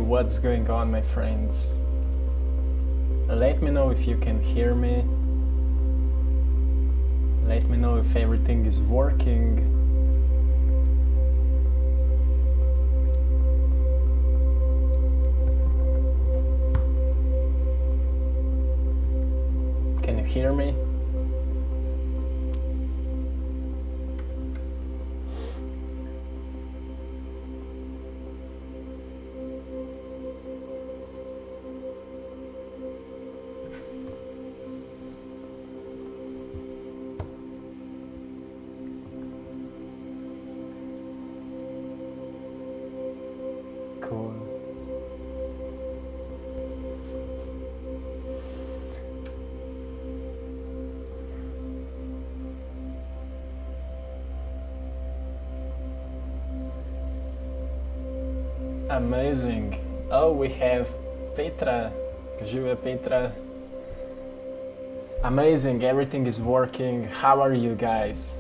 what's going on, my friends. Let me know if you can hear me. Let me know if everything is working. Can you hear me? Cool. Amazing. Oh, we have Petra. Žive Petra. Amazing, everything is working. How are you guys?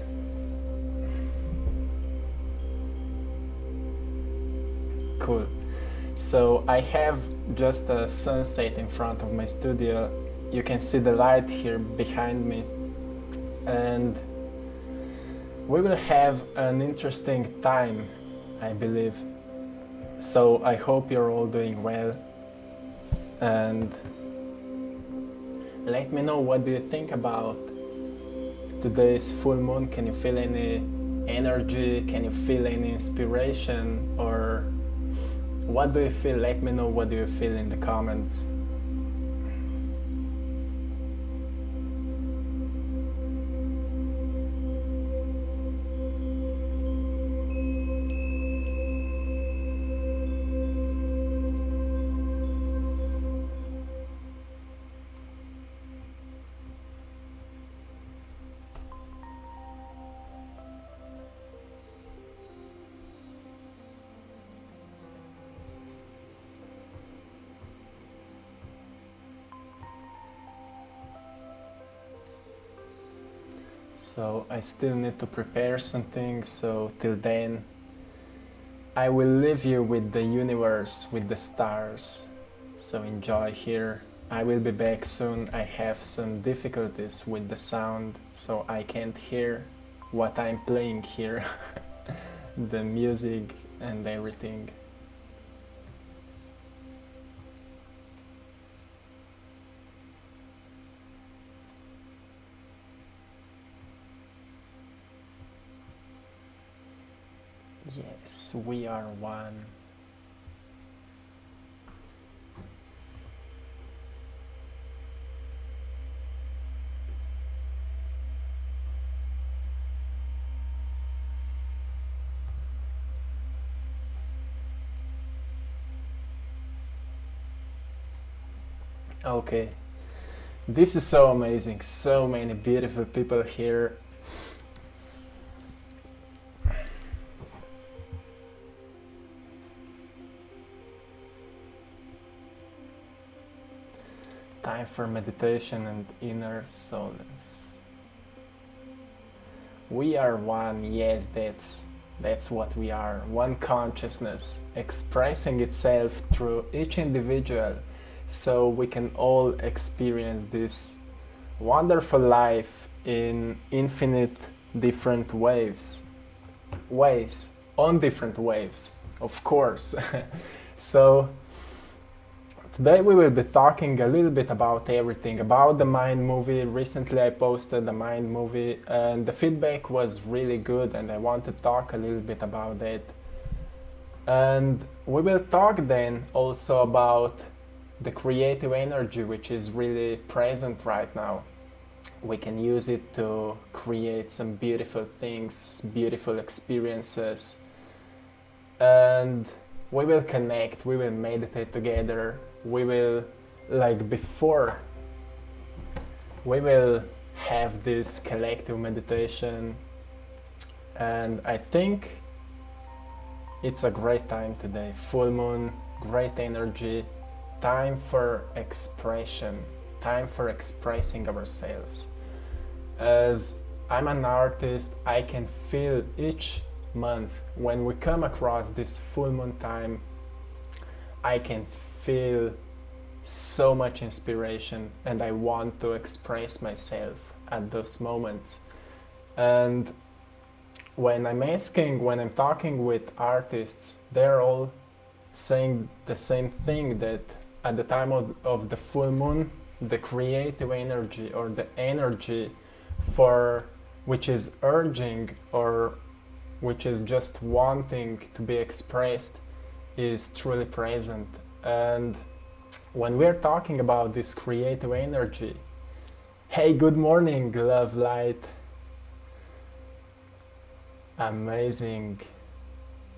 Cool. So I have just a sunset in front of my studio. You can see the light here behind me. And we will have an interesting time, I believe. So I hope you're all doing well. And let me know, what do you think about today's full moon? Can you feel any energy? Can you feel any inspiration? Or what do you feel? Let me know, what do you feel in the comments. So I still need to prepare something, so till then I will leave you with the universe, with the stars. So enjoy here. I will be back soon. I have some difficulties with the sound, so I can't hear what I'm playing here, the music and everything. Yes, we are one. Okay, this is so amazing. So many beautiful people here. Time for meditation and inner solace. We are one, yes, that's what we are. One consciousness expressing itself through each individual, so we can all experience this wonderful life in infinite different ways, on different waves, of course. So today we will be talking a little bit about everything, about the Mind movie. Recently I posted the Mind movie and the feedback was really good, and I want to talk a little bit about it. And we will talk then also about the creative energy, which is really present right now. We can use it to create some beautiful things, beautiful experiences. And we will connect, we will meditate together. We will, like before, we will have this collective meditation, and I think it's a great time today. Full moon, great energy, time for expression, time for expressing ourselves. As I'm an artist, I can feel each month when we come across this full moon time, I can feel so much inspiration and I want to express myself at those moments. And when I'm talking with artists, they're all saying the same thing, that at the time of the full moon, the creative energy or the energy for which is urging or which is just wanting to be expressed is truly present. And when we're talking about this creative energy, hey, good morning, love light. Amazing,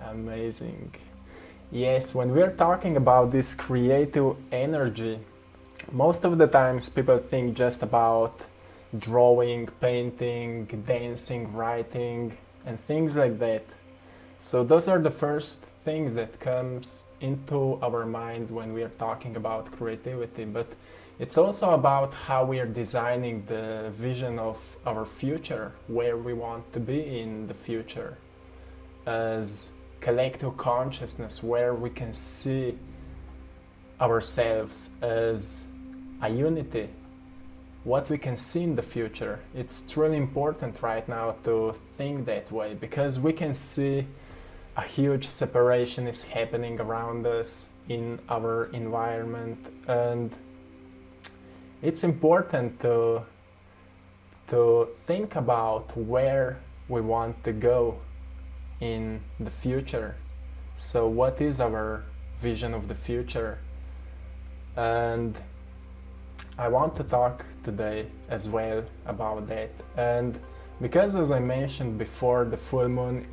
amazing. Yes, when we're talking about this creative energy, most of the times people think just about drawing, painting, dancing, writing, and things like that. So those are the first things that comes into our mind when we are talking about creativity, but it's also about how we are designing the vision of our future, where we want to be in the future as collective consciousness, where we can see ourselves as a unity, what we can see in the future. It's truly important right now to think that way, because we can see a huge separation is happening around us in our environment, and it's important to think about where we want to go in the future. So what is our vision of the future? And I want to talk today as well about that. And because, as I mentioned before, the full moon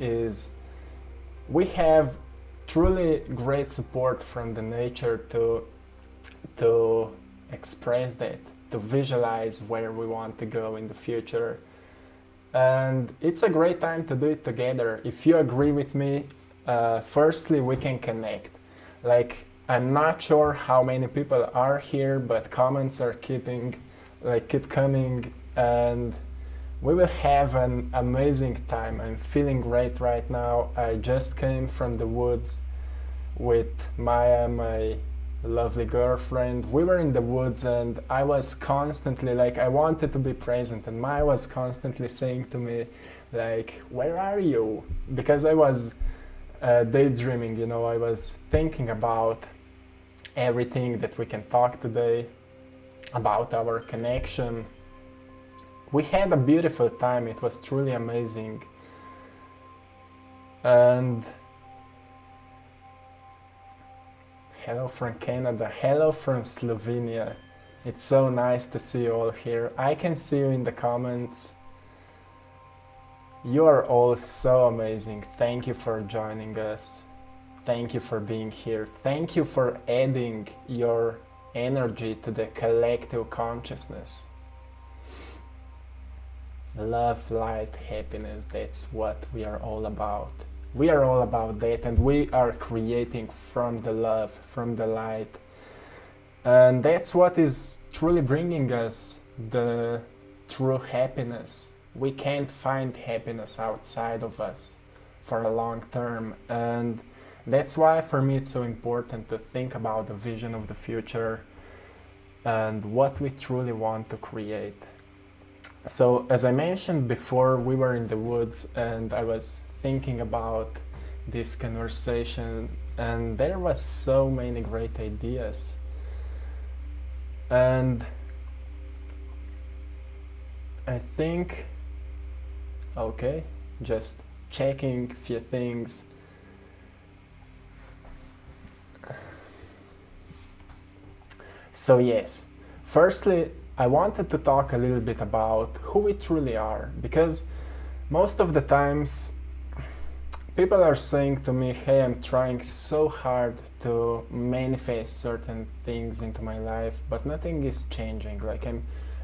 we have truly great support from the nature to express that, to visualize where we want to go in the future. And it's a great time to do it together. If you agree with me, firstly, we can connect. Like, I'm not sure how many people are here, but comments are keep coming, and we will have an amazing time. I'm feeling great right now. I just came from the woods with Maya, my lovely girlfriend. We were in the woods and I was constantly I wanted to be present, and Maya was constantly saying to me where are you? Because I was daydreaming, I was thinking about everything that we can talk today, about our connection. We had a beautiful time. It was truly amazing. And hello from Canada, hello from Slovenia. It's so nice to see you all here. I can see you in the comments. You are all so amazing. Thank you for joining us. Thank you for being here. Thank you for adding your energy to the collective consciousness. Love, light, happiness, that's what we are all about. We are all about that, and we are creating from the love, from the light. And that's what is truly bringing us the true happiness. We can't find happiness outside of us for a long term. And that's why for me it's so important to think about the vision of the future and what we truly want to create. So as I mentioned before, we were in the woods and I was thinking about this conversation, and there was so many great ideas. And I think, okay, just checking a few things. So yes, firstly, I wanted to talk a little bit about who we truly are, because most of the times people are saying to me, hey, I'm trying so hard to manifest certain things into my life, but nothing is changing.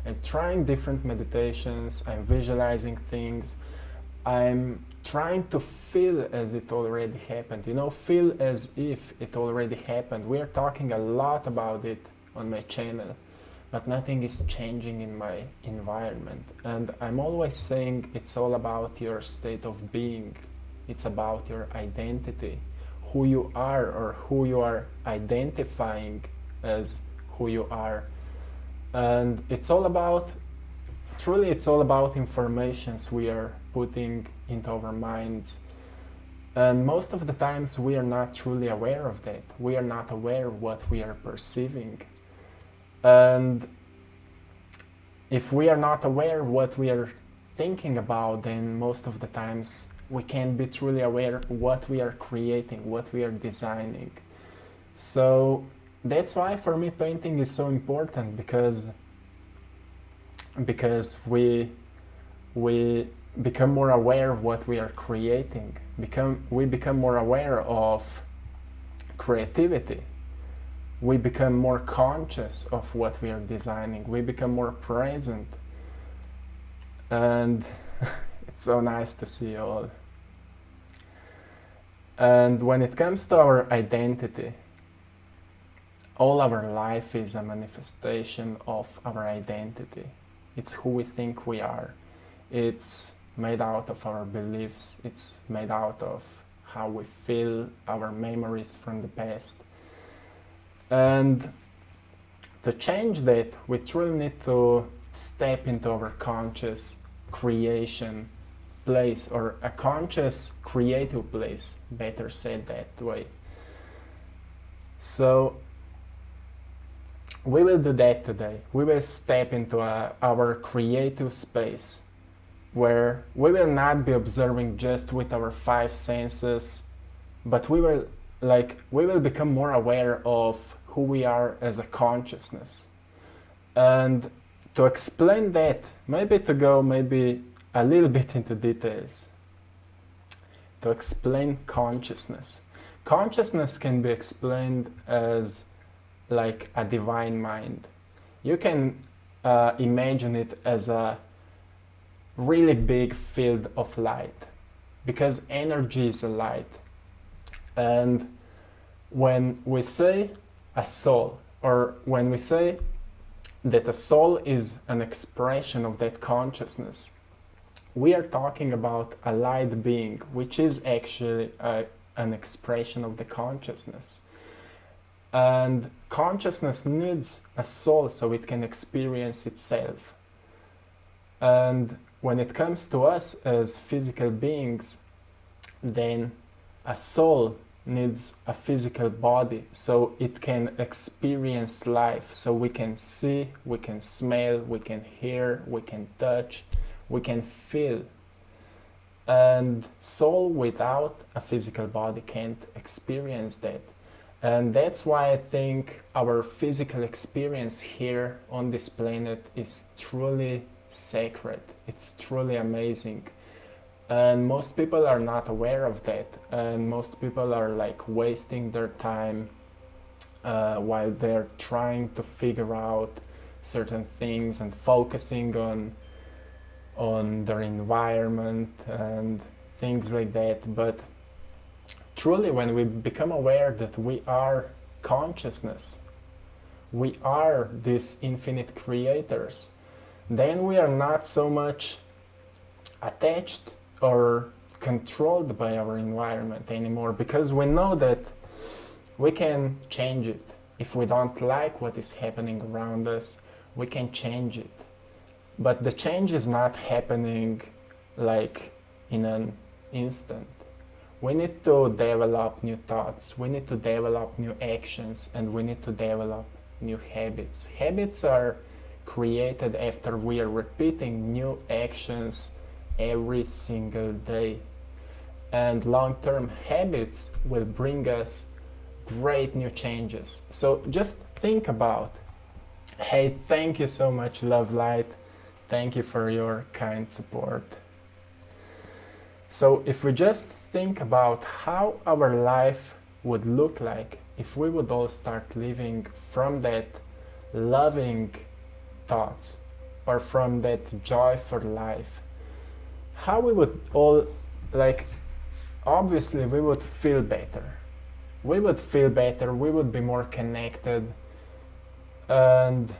I'm trying different meditations, I'm visualizing things, I'm trying to feel as it already happened, feel as if it already happened. We're talking a lot about it on my channel, but nothing is changing in my environment. And I'm always saying it's all about your state of being. It's about your identity, who you are or who you are identifying as who you are. And it's all about, truly it's all about informations we are putting into our minds. And most of the times we are not truly aware of that. We are not aware of what we are perceiving. And if we are not aware of what we are thinking about, then most of the times we can't be truly aware of what we are creating, what we are designing. So that's why for me painting is so important, because we become more aware of what we are creating. We become more aware of creativity. We become more conscious of what we are designing. We become more present. And it's so nice to see all. And when it comes to our identity, all our life is a manifestation of our identity. It's who we think we are. It's made out of our beliefs. It's made out of how we feel, our memories from the past. And to change that, we truly need to step into our conscious creation place, or a conscious creative place, better said that way. So we will do that today. We will step into our creative space, where we will not be observing just with our five senses, but we will become more aware of who we are as a consciousness. And to explain that, maybe to go a little bit into details, to explain consciousness. Consciousness can be explained as like a divine mind. You can imagine it as a really big field of light, because energy is a light. And when we say a soul, or when we say that a soul is an expression of that consciousness, we are talking about a light being, which is actually an expression of the consciousness. And consciousness needs a soul so it can experience itself. And when it comes to us as physical beings, then a soul needs a physical body so it can experience life, so we can see, we can smell, we can hear, we can touch, we can feel. And soul without a physical body can't experience that. And that's why I think our physical experience here on this planet is truly sacred. It's truly amazing. And most people are not aware of that. And most people are like wasting their time while they're trying to figure out certain things and focusing on their environment and things like that. But truly, when we become aware that we are consciousness, we are these infinite creators, then we are not so much attached or controlled by our environment anymore, because we know that we can change it. If we don't like what is happening around us, we can change it. But the change is not happening like in an instant. We need to develop new thoughts, we need to develop new actions, and we need to develop new habits. Habits are created after we are repeating new actions every single day. And long-term habits will bring us great new changes. So just think about, hey, thank you so much, Love Light. Thank you for your kind support. So if we just think about how our life would look like if we would all start living from that loving thoughts, or from that joy for life, how we would all, like, obviously we would feel better. We would feel better, we would be more connected, and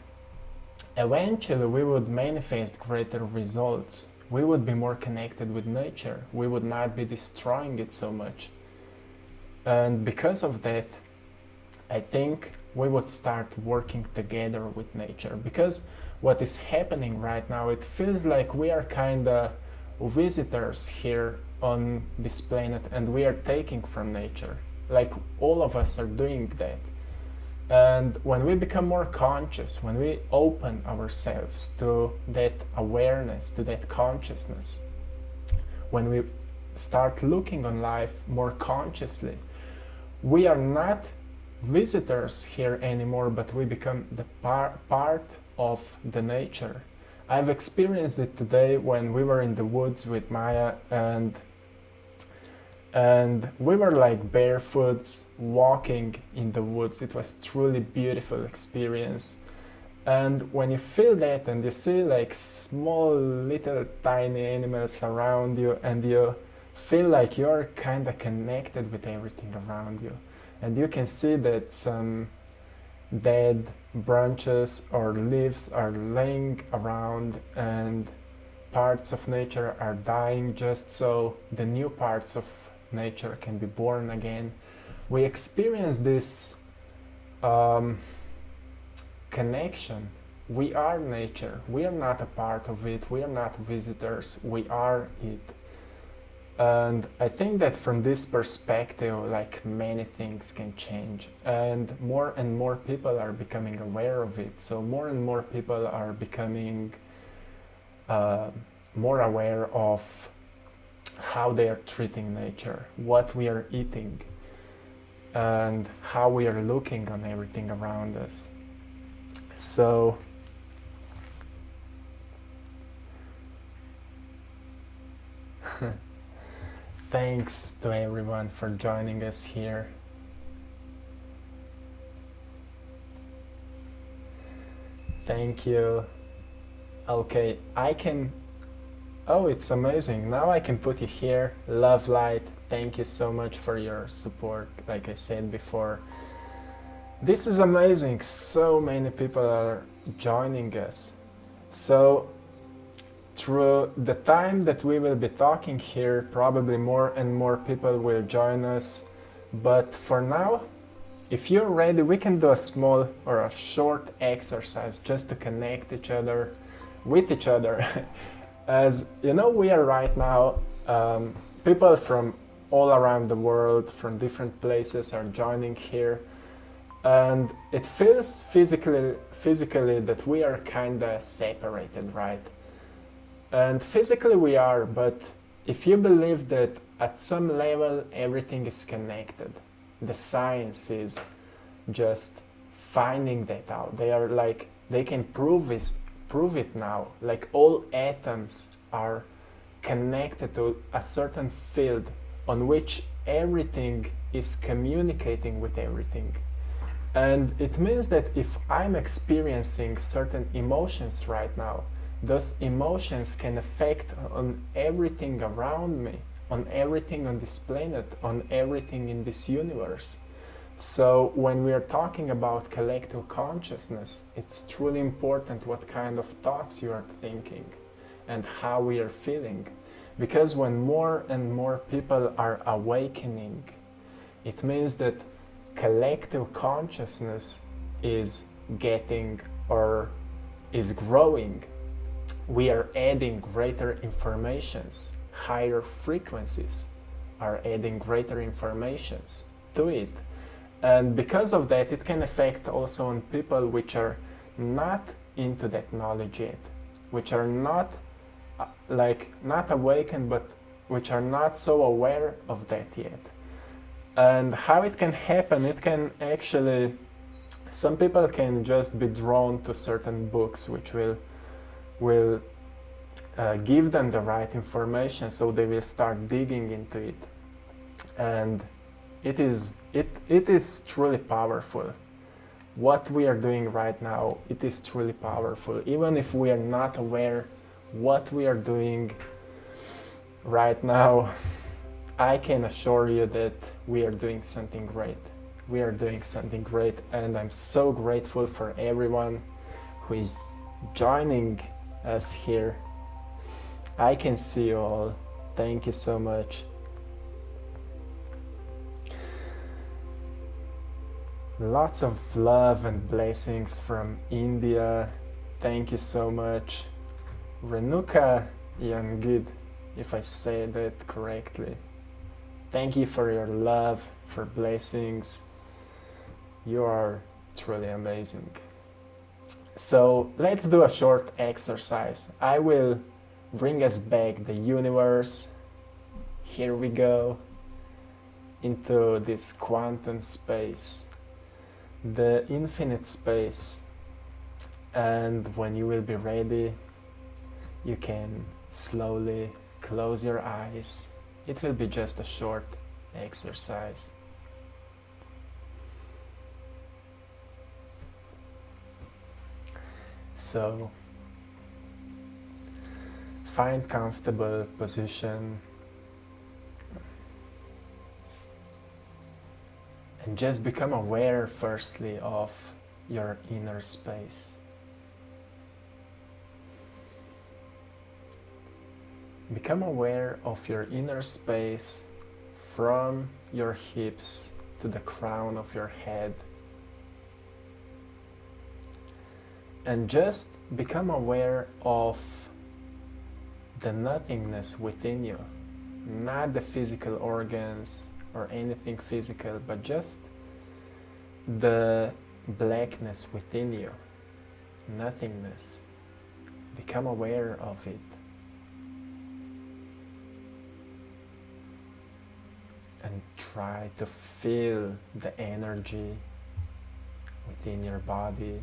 eventually we would manifest greater results. We would be more connected with nature. We would not be destroying it so much. And because of that, I think we would start working together with nature, because what is happening right now, it feels like we are kind of visitors here on this planet and we are taking from nature. Like all of us are doing that. And when we become more conscious, when we open ourselves to that awareness, to that consciousness, when we start looking on life more consciously, we are not visitors here anymore, but we become the part of the nature. I've experienced it today when we were in the woods with Maya, and we were like barefoots walking in the woods. It was truly beautiful experience. And when you feel that and you see like small little tiny animals around you, and you feel like you're kind of connected with everything around you, and you can see that some dead branches or leaves are laying around and parts of nature are dying just so the new parts of nature can be born again. We experience this connection. We are nature. We are not a part of it. We are not visitors. We are it. And I think that from this perspective, like many things can change, and more people are becoming aware of it. So more and more people are becoming more aware of how they are treating nature, what we are eating, and how we are looking on everything around us. So thanks to everyone for joining us here. Thank you. Okay, oh, it's amazing. Now I can put you here. Love light. Thank you so much for your support. Like I said before, this is amazing. So many people are joining us. So through the time that we will be talking here, probably more and more people will join us. But for now, if you're ready, we can do a small or a short exercise just to connect each other with each other. As you know, we are right now, people from all around the world, from different places are joining here. And it feels physically that we are kind of separated, right? And physically we are, but if you believe that at some level everything is connected, the science is just finding that out. They are like, they can prove it now. Like all atoms are connected to a certain field on which everything is communicating with everything. And it means that if I'm experiencing certain emotions right now, those emotions can affect on everything around me, on everything on this planet, on everything in this universe. So when we are talking about collective consciousness, it's truly important what kind of thoughts you are thinking and how we are feeling. Because when more and more people are awakening, it means that collective consciousness is getting or is growing. We are adding greater informations, higher frequencies are adding greater informations to it. And because of that, it can affect also on people which are not into that knowledge yet, which are not not awakened, but which are not so aware of that yet. And how it can happen, it can actually, some people can just be drawn to certain books which will give them the right information, so they will start digging into it. And it is truly powerful. What we are doing right now, it is truly powerful. Even if we are not aware what we are doing right now, I can assure you that we are doing something great. We are doing something great, and I'm so grateful for everyone who is joining us here. I can see you all. Thank you so much. Lots of love and blessings from India. Thank you so much. Renuka Yangid, if I say that correctly. Thank you for your love, for blessings. You are truly amazing. So let's do a short exercise. I will bring us back the universe. Here we go into this quantum space, the infinite space. And when you will be ready, you can slowly close your eyes. It will be just a short exercise. So find comfortable position and just become aware firstly of your inner space. Become aware of your inner space from your hips to the crown of your head. And just become aware of the nothingness within you, not the physical organs or anything physical, but just the blackness within you, nothingness. Become aware of it. And try to feel the energy within your body.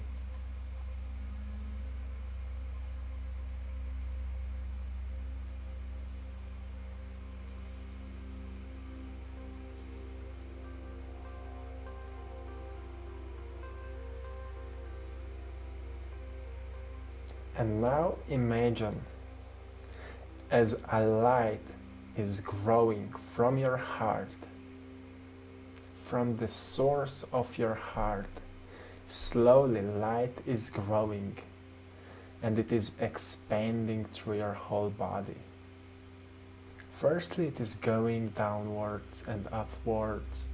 And now imagine as a light is growing from your heart, from the source of your heart. Slowly light is growing and it is expanding through your whole body. Firstly, it is going downwards and upwards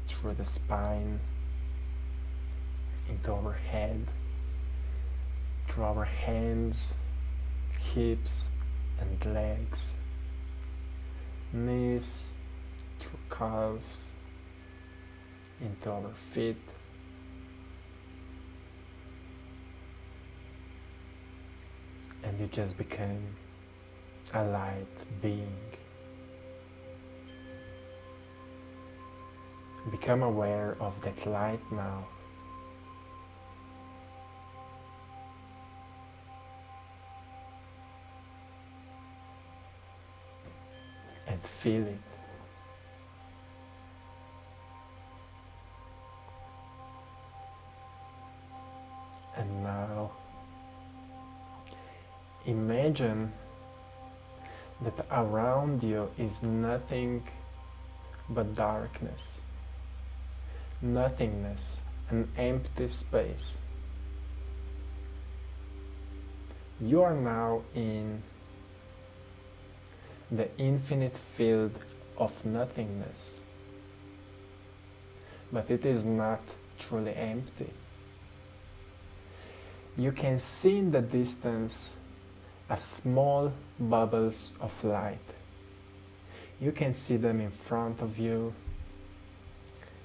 through the spine, into our head, through our hands, hips and legs, knees, through calves, into our feet, and you just became a light being. Become aware of that light now. And feel it. And now imagine that around you is nothing but darkness, nothingness, an empty space. You are now in the infinite field of nothingness, but it is not truly empty. You can see in the distance a small bubbles of light. You can see them in front of you.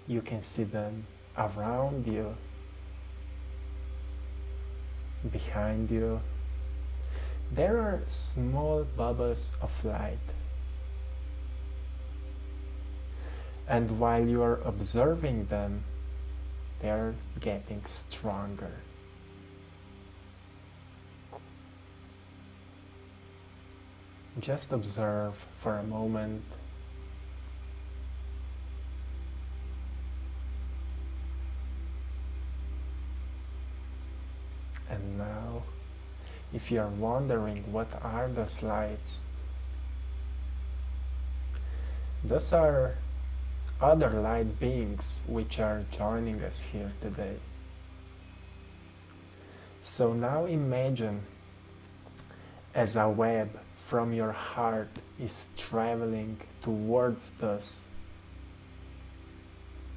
You can see them around you, behind you. There are small bubbles of light. And while you are observing them, they are getting stronger. Just observe for a moment. And now, if you are wondering what are those lights, those are other light beings which are joining us here today. So now imagine as a web from your heart is traveling towards those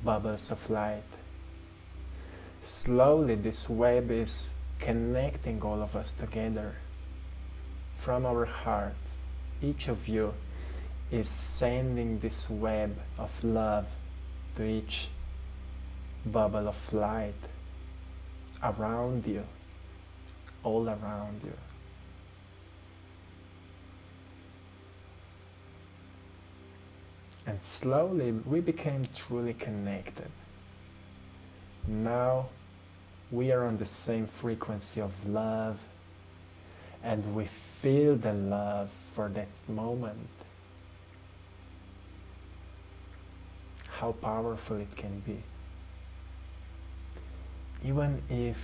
bubbles of light, slowly this web is connecting all of us together from our hearts. Each of you is sending this web of love to each bubble of light around you, all around you. And slowly we became truly connected. Now we are on the same frequency of love, and we feel the love for that moment. How powerful it can be. Even if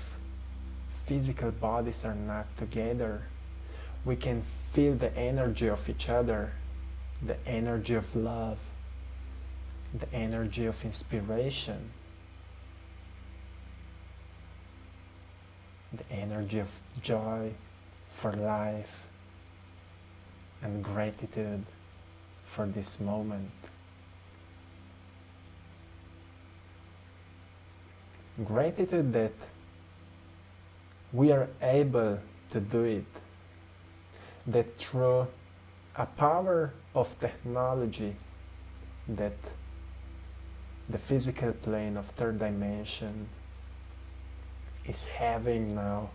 physical bodies are not together, we can feel the energy of each other, the energy of love, the energy of inspiration, the energy of joy for life and gratitude for this moment. Gratitude that we are able to do it, that through a power of technology that the physical plane of third dimension is having now,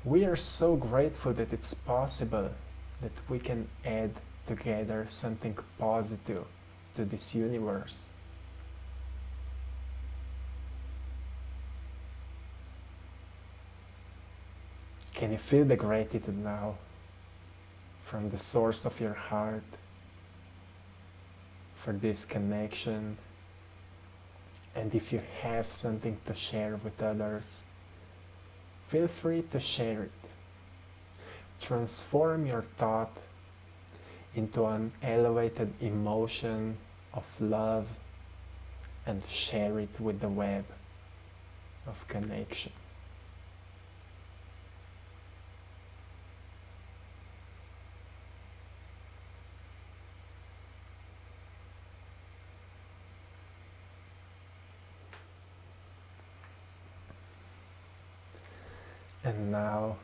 we are so grateful that it's possible that we can add together something positive to this universe. Can you feel the gratitude now from the source of your heart for this connection? And if you have something to share with others, feel free to share it. Transform your thought into an elevated emotion of love and share it with the web of connection. And now,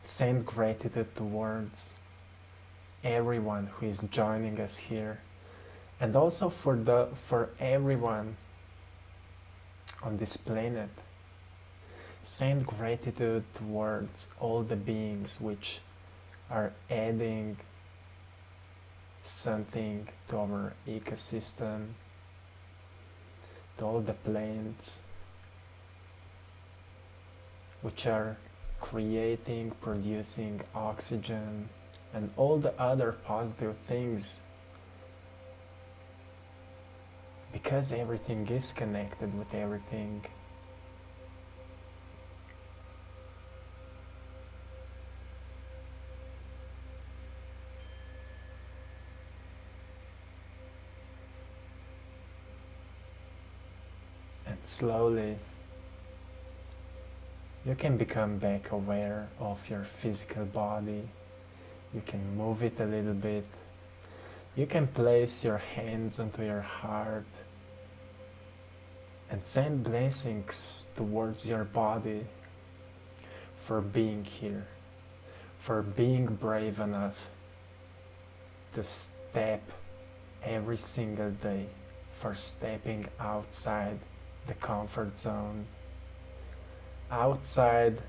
send gratitude towards everyone who is joining us here, and also for everyone on this planet. Send gratitude towards all the beings which are adding something to our ecosystem, to all the plants which are creating, producing oxygen and all the other positive things, because everything is connected with everything. And slowly you can become back aware of your physical body. You can move it a little bit. You can place your hands onto your heart and send blessings towards your body for being here, for being brave enough to step every single day, for stepping outside the comfort zone, outside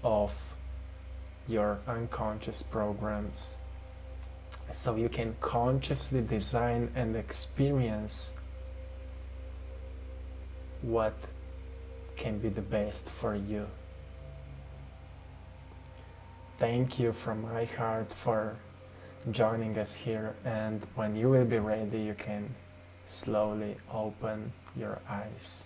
of your unconscious programs, so you can consciously design and experience what can be the best for you. Thank you from my heart for joining us here, and when you will be ready, you can slowly open your eyes.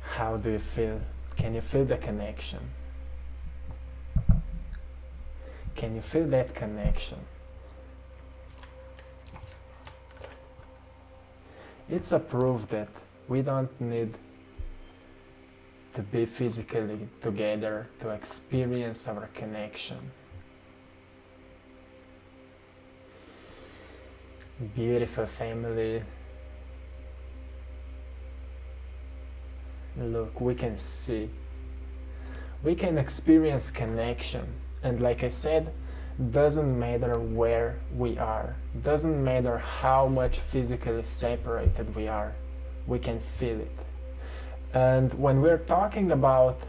How do you feel? Can you feel the connection? Can you feel that connection? It's a proof that we don't need to be physically together, to experience our connection. Beautiful family. Look, we can see. We can experience connection. And like I said, doesn't matter where we are, doesn't matter how much physically separated we are, we can feel it. And when we're talking about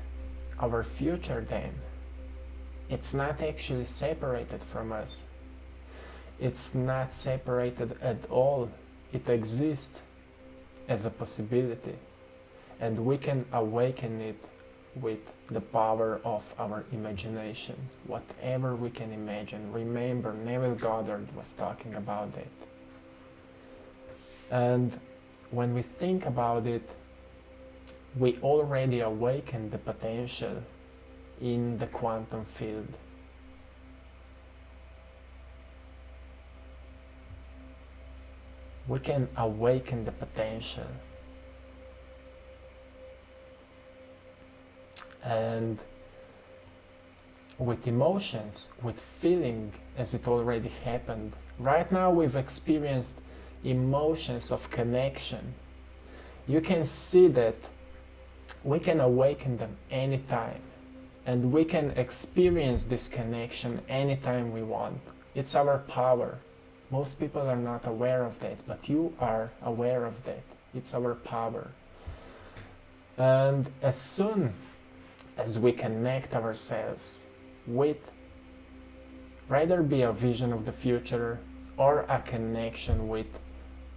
our future, then it's not actually separated from us. It's not separated at all. It exists as a possibility, and we can awaken it with the power of our imagination, whatever we can imagine. Remember, Neville Goddard was talking about it. And when we think about it, we already awaken the potential in the quantum field. We can awaken the potential. And with emotions, with feeling, as it already happened, right now we've experienced emotions of connection. You can see that we can awaken them anytime, and we can experience this connection anytime we want. It's our power. Most people are not aware of that, but you are aware of that. It's our power. And as soon as we connect ourselves with, rather be a vision of the future or a connection with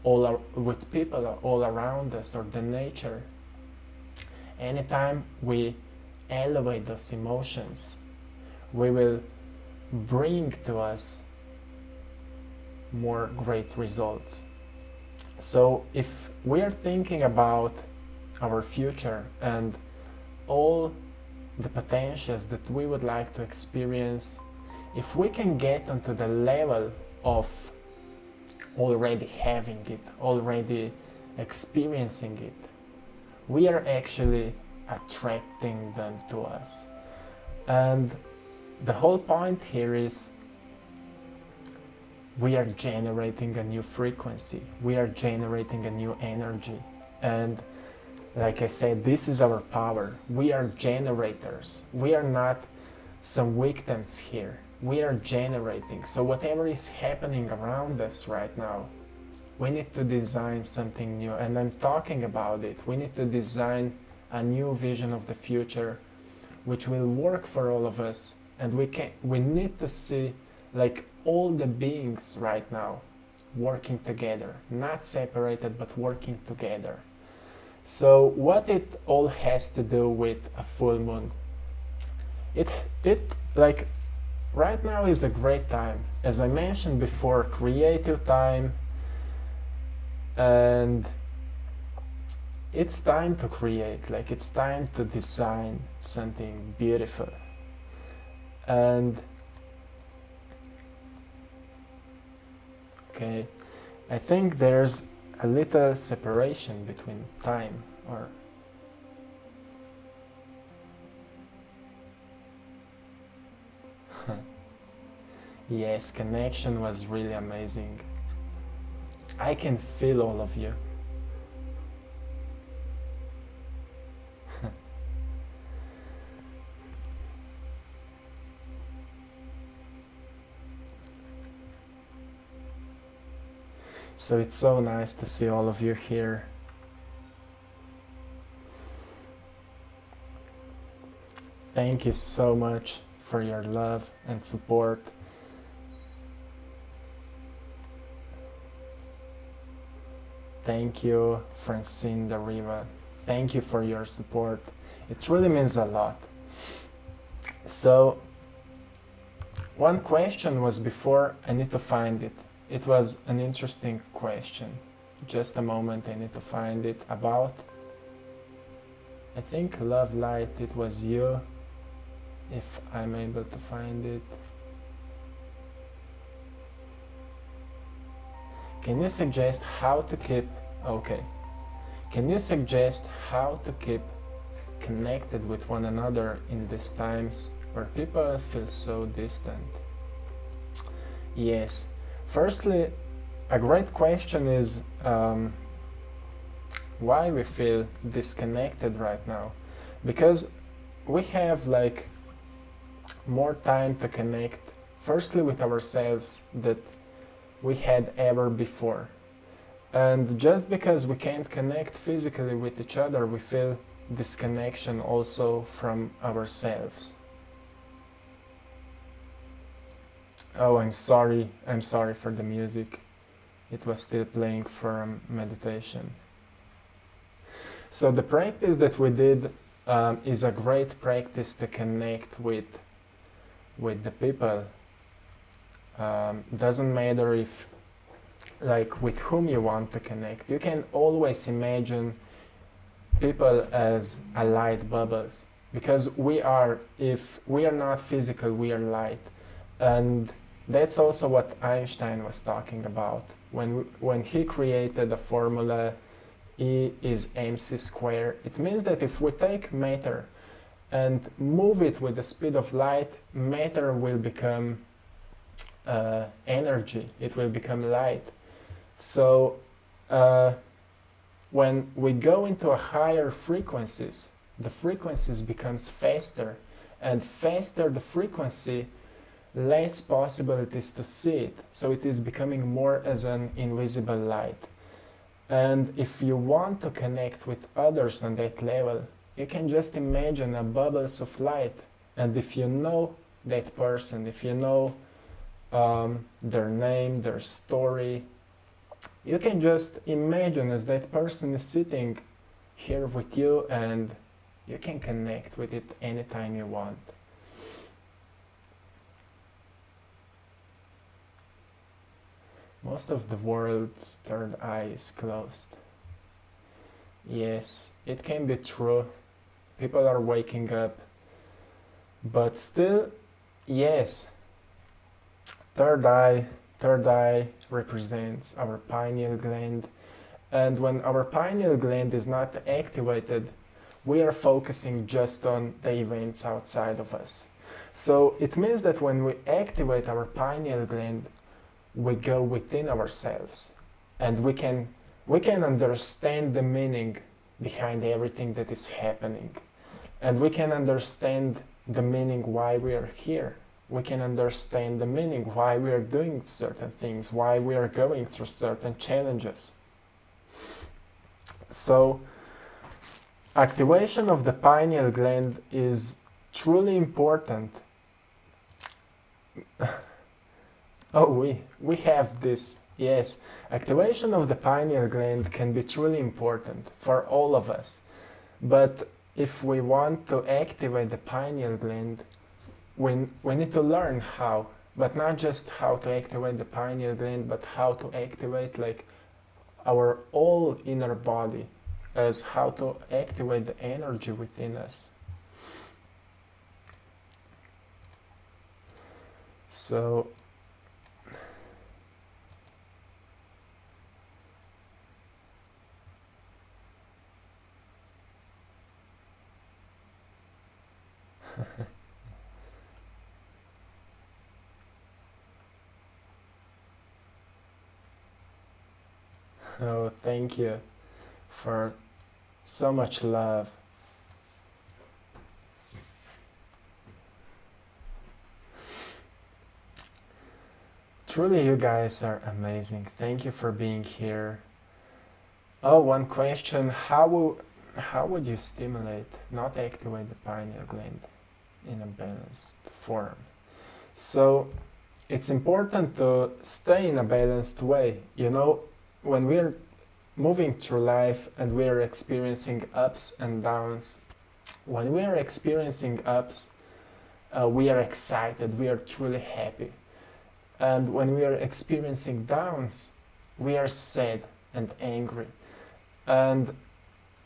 with people all around us or the nature, anytime we elevate those emotions, we will bring to us more great results. So if we are thinking about our future and all the potentials that we would like to experience, if we can get onto the level of already having it, already experiencing it, we are actually attracting them to us. And the whole point here is we are generating a new frequency, we are generating a new energy. And like I said, this is our power. We are generators. We are not some victims here. We are generating. So whatever is happening around us right now, we need to design something new. And I'm talking about it. We need to design a new vision of the future which will work for all of us. And we need to see like all the beings right now working together, not separated but working together. So what it all has to do with a full moon? It like right now is a great time, as I mentioned before, creative time, and it's time to create, like it's time to design something beautiful. And okay, I think there's a little separation between time, or yes, connection was really amazing. I can feel all of you. So it's so nice to see all of you here. Thank you so much for your love and support. Thank you, Francine Dariva. Thank you for your support. It really means a lot. So, one question was before, I need to find it. It was an interesting question. Just a moment, I need to find it about, I think Love Light, it was you, if I'm able to find it. Can you suggest how to keep, okay. Can you suggest how to keep connected with one another in these times where people feel so distant? Yes, firstly, a great question is why we feel disconnected right now. Because we have like more time to connect, firstly with ourselves, that we had ever before. And just because we can't connect physically with each other, we feel disconnection also from ourselves. Oh, I'm sorry for the music. It was still playing for meditation. So the practice that we did is a great practice to connect with the people. Doesn't matter if, like, with whom you want to connect. You can always imagine people as a light bubbles, because if we are not physical, we are light. And that's also what Einstein was talking about when he created the formula E is mc squared. It means that if we take matter and move it with the speed of light, matter will become energy. It will become light. So when we go into a higher frequencies, the frequencies becomes faster, and faster the frequency, less possibilities to see it. So it is becoming more as an invisible light. And if you want to connect with others on that level, you can just imagine a bubbles of light. And if you know that person, if you know their name, their story, you can just imagine as that person is sitting here with you, and you can connect with it anytime you want. Most of the world's third eye is closed. Yes, it can be true. People are waking up. But still, yes, third eye represents our pineal gland. And when our pineal gland is not activated, we are focusing just on the events outside of us. So it means that when we activate our pineal gland, we go within ourselves, and we can understand the meaning behind everything that is happening, and we can understand the meaning why we are here. We can understand the meaning why we are doing certain things, why we are going through certain challenges. So activation of the pineal gland is truly important. Oh, we have this. Yes, activation of the pineal gland can be truly important for all of us. But if we want to activate the pineal gland, we need to learn how. But not just how to activate the pineal gland, but how to activate like our whole inner body, as how to activate the energy within us. So oh, thank you for so much love. Truly, you guys are amazing. Thank you for being here. Oh, one question. How would you stimulate, not activate the pineal gland in a balanced form? So it's important to stay in a balanced way. You know, when we're moving through life and we're experiencing ups and downs, when we are experiencing ups, we are excited, we are truly happy. And when we are experiencing downs, we are sad and angry. And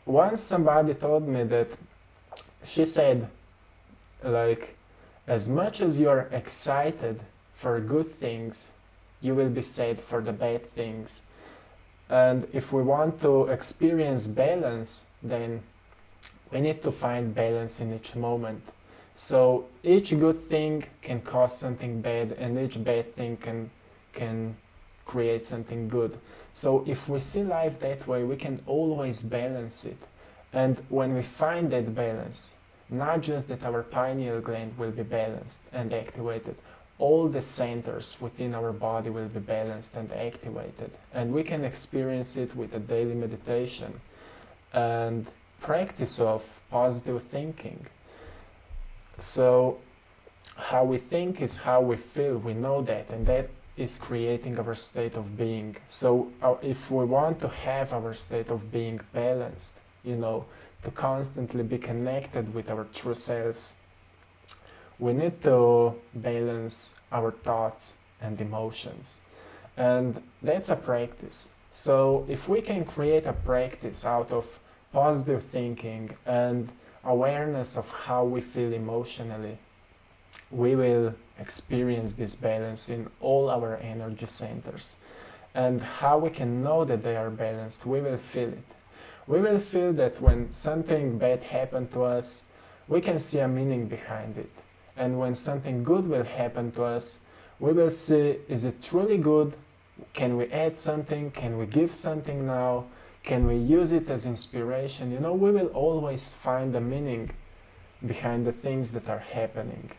once somebody told me that, she said, like, as much as you're excited for good things, you will be sad for the bad things. And if we want to experience balance, then We need to find balance in each moment. So each good thing can cause something bad, and each bad thing can create something good. So if we see life that way, we can always balance it. And when we find that balance, not just that our pineal gland will be balanced and activated, all the centers within our body will be balanced and activated. And we can experience it with a daily meditation and practice of positive thinking. So how we think is how we feel, we know that, and that is creating our state of being. So if we want to have our state of being balanced, to constantly be connected with our true selves, we need to balance our thoughts and emotions. And that's a practice. So if we can create a practice out of positive thinking and awareness of how we feel emotionally, we will experience this balance in all our energy centers. And how we can know that they are balanced, we will feel it. We will feel that when something bad happened to us, we can see a meaning behind it. And when something good will happen to us, we will see, is it truly good? Can we add something? Can we give something now? Can we use it as inspiration? We will always find a meaning behind the things that are happening.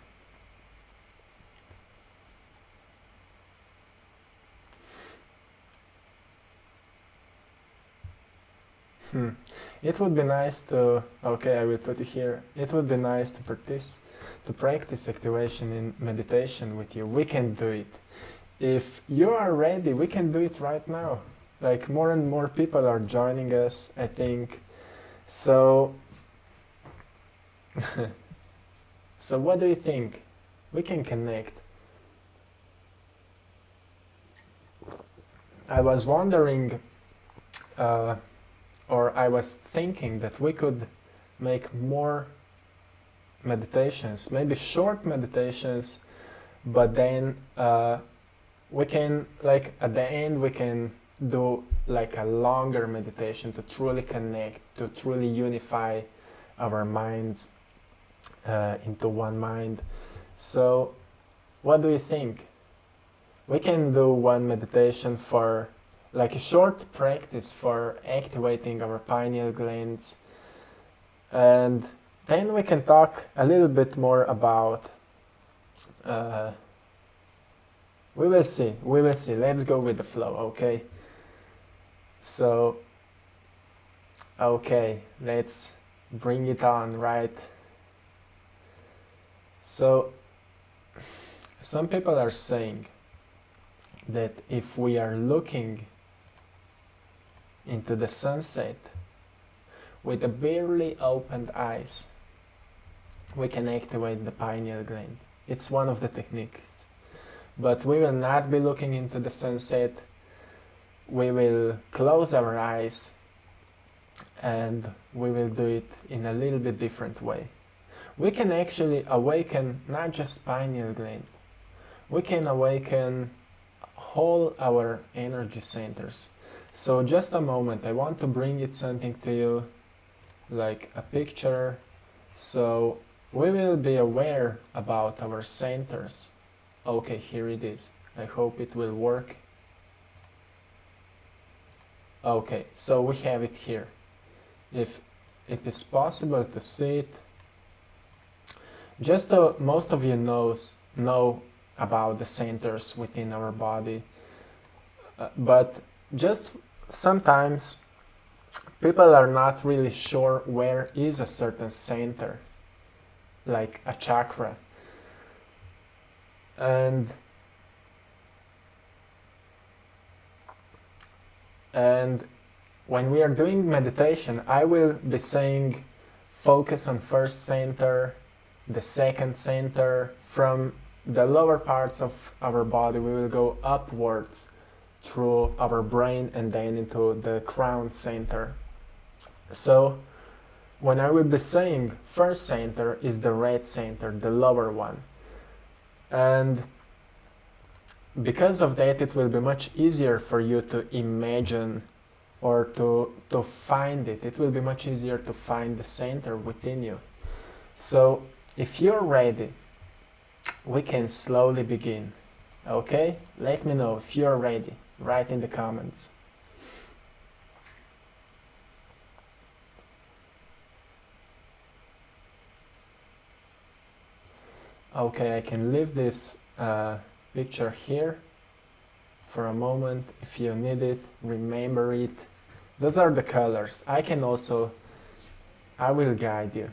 It would be nice to, okay, I will put it here. It would be nice to practice activation in meditation with you. We can do it. If you are ready, we can do it right now. Like more and more people are joining us, I think. So, so what do you think? We can connect. I was wondering, or I was thinking that we could make more meditations, maybe short meditations, but then we can, like at the end, we can do like a longer meditation to truly connect, to truly unify our minds into one mind. So what do you think? We can do one meditation for like a short practice for activating our pineal glands, and then we can talk a little bit more about we will see, let's go with the flow, okay? So okay, let's bring it on, right? So some people are saying that if we are looking into the sunset with a barely opened eyes, we can activate the pineal gland. It's one of the techniques. But we will not be looking into the sunset. We will close our eyes and we will do it in a little bit different way. We can actually awaken not just pineal gland. We can awaken all our energy centers. So just a moment, I want to bring it something to you, like a picture. So we will be aware about our centers. Okay, here it is. I hope it will work. Okay, so we have it here. If it is possible to see it, just most of you know about the centers within our body, but just sometimes people are not really sure where is a certain center, like a chakra. And when we are doing meditation, I will be saying focus on first center, the second center. From the lower parts of our body, we will go upwards through our brain and then into the crown center. So when I will be saying first center is the red center, the lower one. And because of that, it will be much easier for you to imagine or to find it. It will be much easier to find the center within you. So if you're ready, we can slowly begin. Okay? Let me know if you're ready. Write in the comments. Okay, I can leave this picture here for a moment. If you need it, remember it. Those are the colors. I will guide you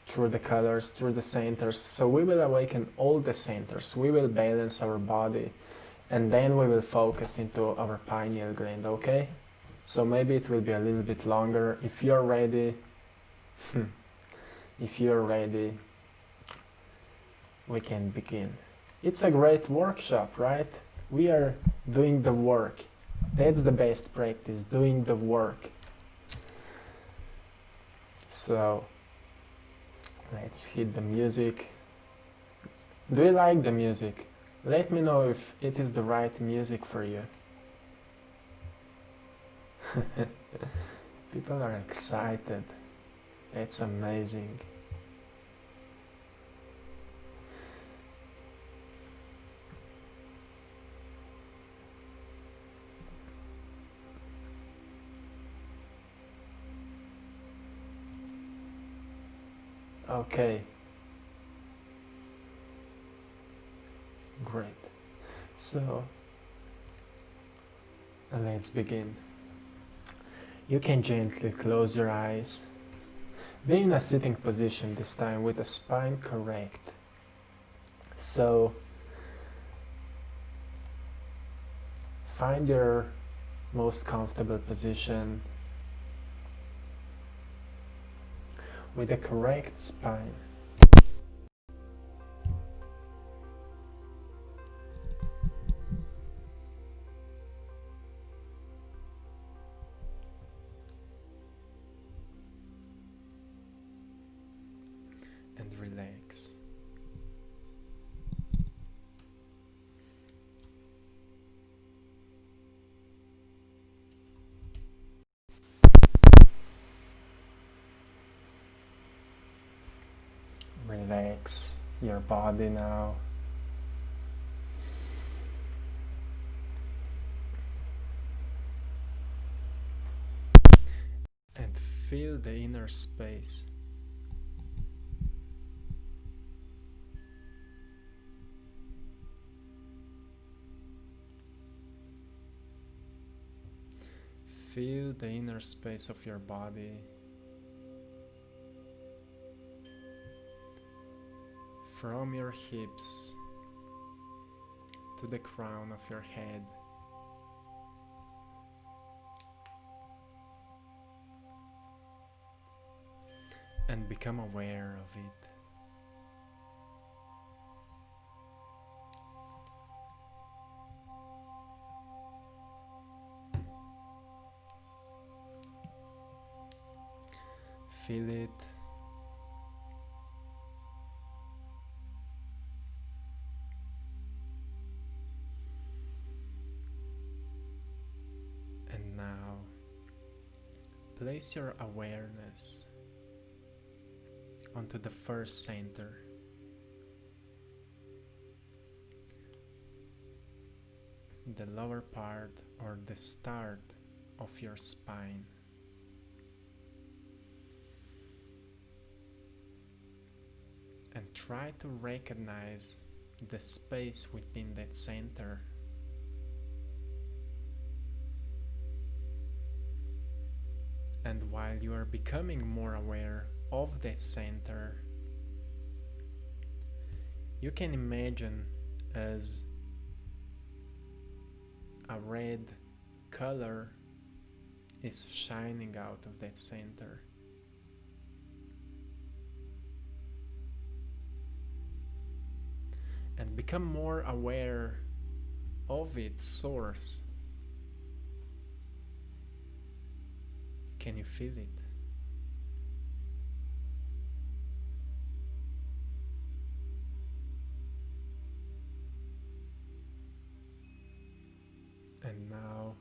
through the colors, through the centers. So we will awaken all the centers. We will balance our body, and then we will focus into our pineal gland, okay? So maybe it will be a little bit longer. If you're ready, if you're ready, we can begin. It's a great workshop, right? We are doing the work. That's the best practice, doing the work. So let's hit the music. Do you like the music? Let me know if it is the right music for you. People are excited. That's amazing. Okay. Great. So let's begin. You can gently close your eyes. Be in a sitting position this time with the spine correct. So find your most comfortable position with the correct spine. And relax. Relax your body now. And feel the inner space. Feel the inner space of your body. From your hips to the crown of your head. And become aware of it. Feel it. And now, place your awareness onto the first center. The lower part or the start of your spine. And try to recognize the space within that center. And while you are becoming more aware of that center, you can imagine as a red color is shining out of that center. And become more aware of its source. Can you feel it? And now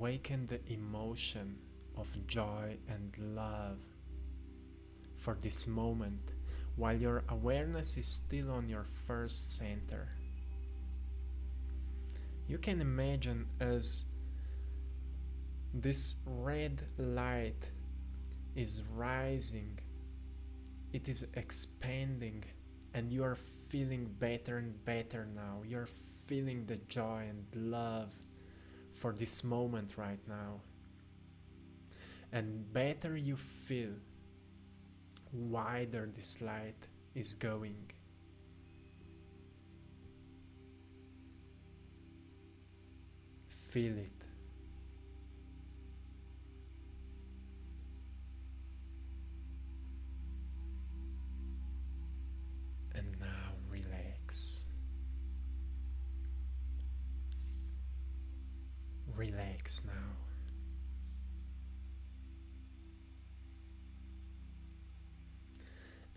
awaken the emotion of joy and love for this moment while your awareness is still on your first center. You can imagine as this red light is rising, it is expanding, and you are feeling better and better now. You're feeling the joy and love for this moment right now. And better you feel, wider this light is going. Feel it. And now relax. Relax now.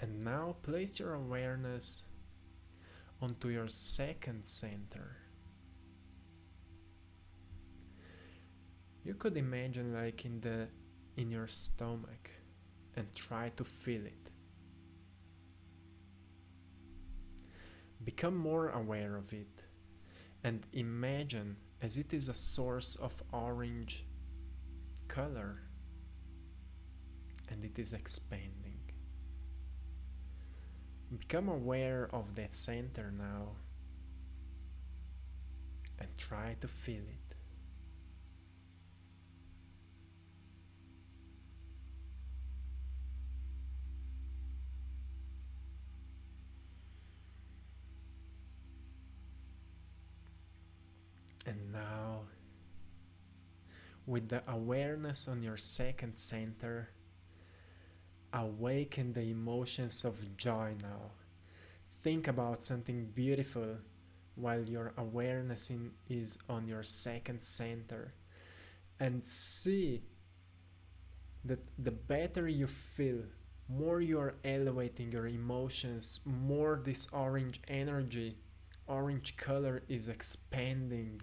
And now place your awareness onto your second center. You could imagine like in your stomach and try to feel it. Become more aware of it and imagine as it is a source of orange color and it is expanding. Become aware of that center now and try to feel it. And now, with the awareness on your second center, awaken the emotions of joy now. Think about something beautiful while your awareness is on your second center, and see that the better you feel, more you are elevating your emotions, more this orange energy, orange color is expanding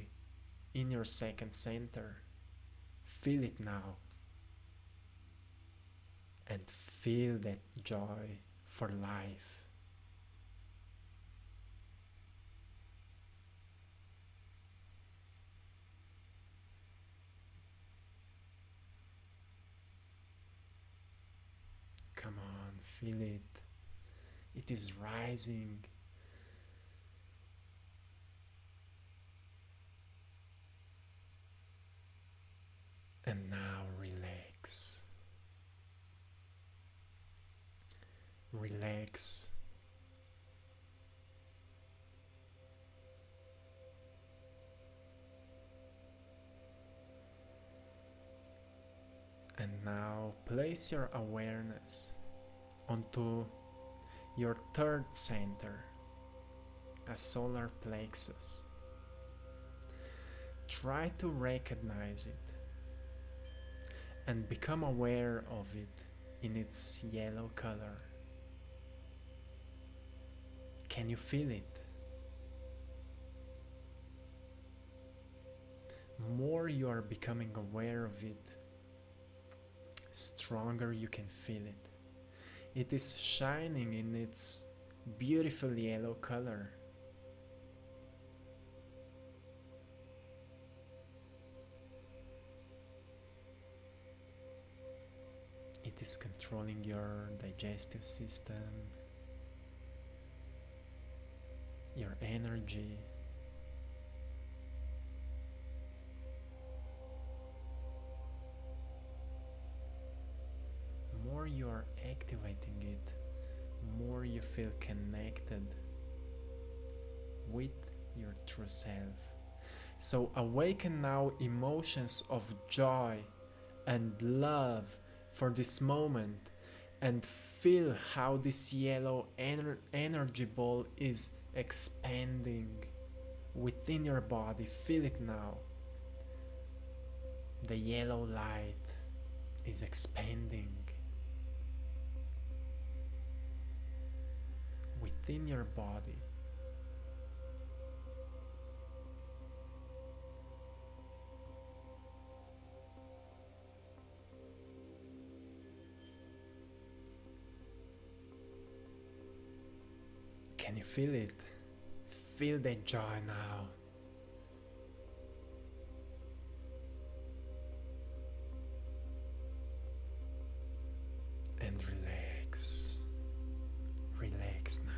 in your second center. Feel it now. And feel that joy for life. Come on, feel it. It is rising. And now relax. Relax. And now place your awareness onto your third center, a solar plexus. Try to recognize it and become aware of it in its yellow color. Can you feel it? More you are becoming aware of it, stronger you can feel it. It is shining in its beautiful yellow color. It is controlling your digestive system, your energy. More you are activating it, more you feel connected with your true self. So awaken now emotions of joy and love for this moment, and feel how this yellow energy ball is expanding within your body. Feel it now. The yellow light is expanding within your body. Can you feel it? Feel the joy now. And relax. Relax now.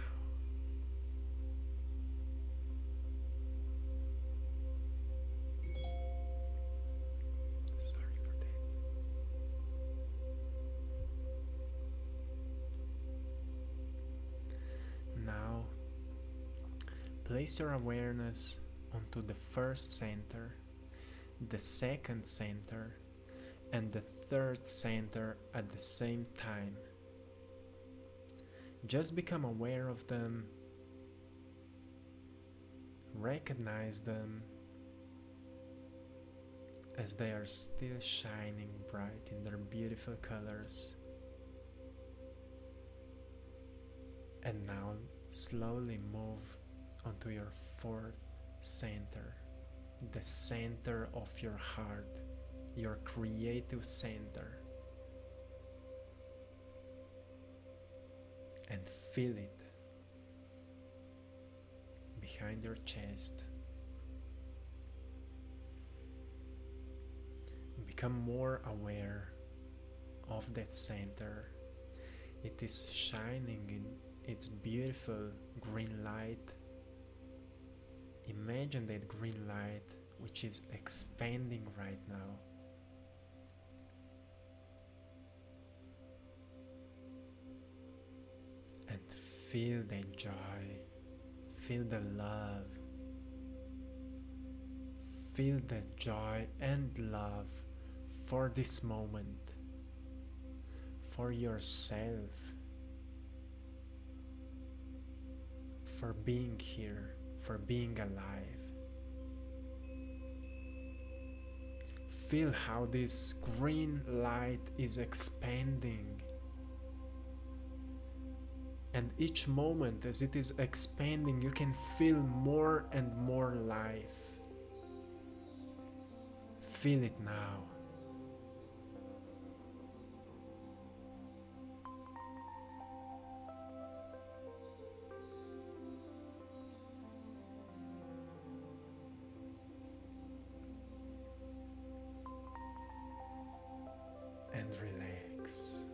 Sorry for that. Now, place your awareness onto the first center, the second center, and the third center at the same time. Just become aware of them, recognize them as they are still shining bright in their beautiful colors. And now slowly move onto your fourth center, the center of your heart, your creative center. And feel it behind your chest. Become more aware of that center. It is shining in its beautiful green light. Imagine that green light which is expanding right now. And feel the joy, feel the love, feel the joy and love for this moment, for yourself, for being here, for being alive. Feel how this green light is expanding. And each moment as it is expanding, you can feel more and more life. Feel it now. And relax.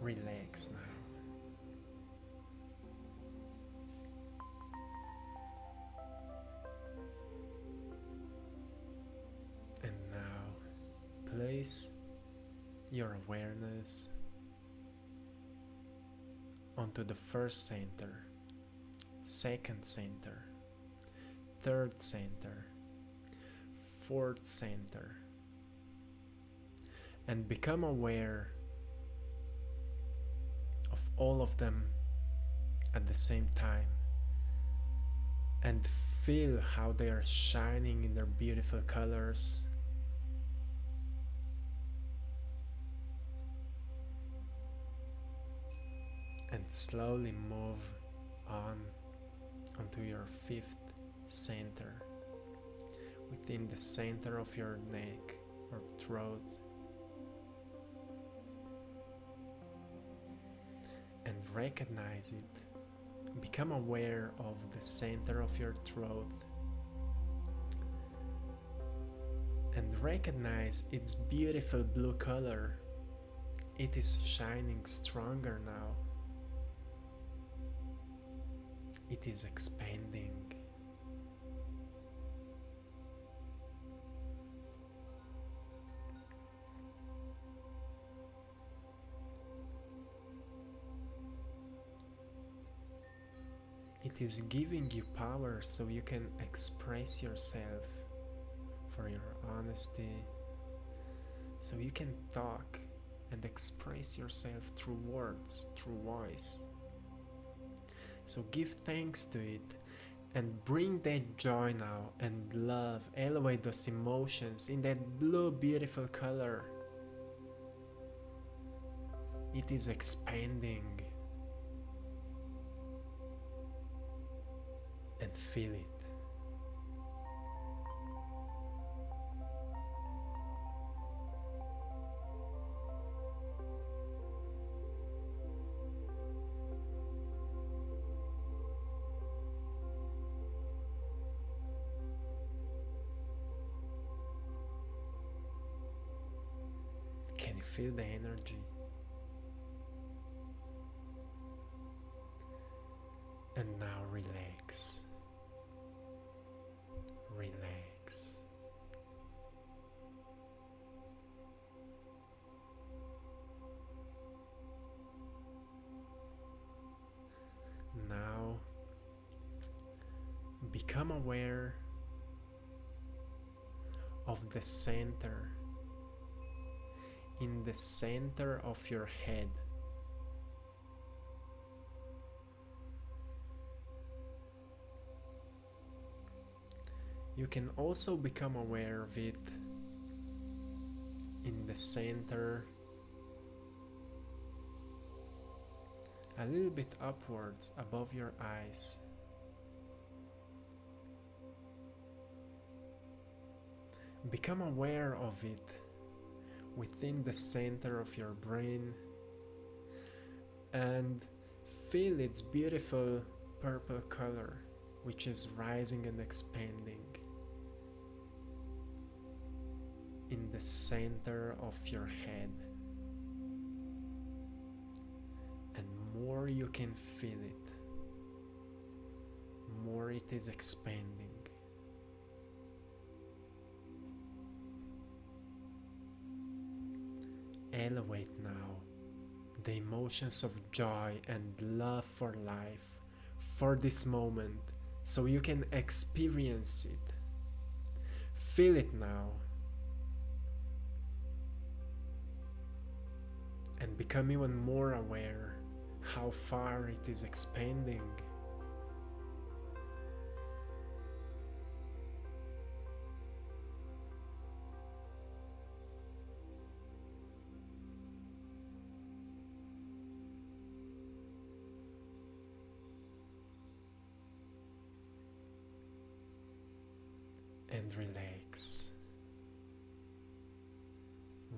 Relax now. And now place your awareness onto the first center, second center, third center, fourth center, and become aware of all of them at the same time, and feel how they are shining in their beautiful colors. And slowly move on onto your fifth center, within the center of your neck or throat. And recognize it. Become aware of the center of your throat and recognize its beautiful blue color. It is shining stronger now. It is expanding. It is giving you power so you can express yourself, for your honesty, so you can talk and express yourself through words, through voice. So give thanks to it and bring that joy now and love, elevate those emotions in that blue beautiful color. It is expanding. And feel it. feel the energy. And now relax. Relax. Now become aware of the center, in the center of your head. You can also become aware of it in the center, a little bit upwards above your eyes. Become aware of it within the center of your brain and feel its beautiful purple color, which is rising and expanding in the center of your head. And more you can feel it, more it is expanding. Elevate now the emotions of joy and love for life, for this moment, so you can experience it. Feel it now. And become even more aware how far it is expanding. And relax.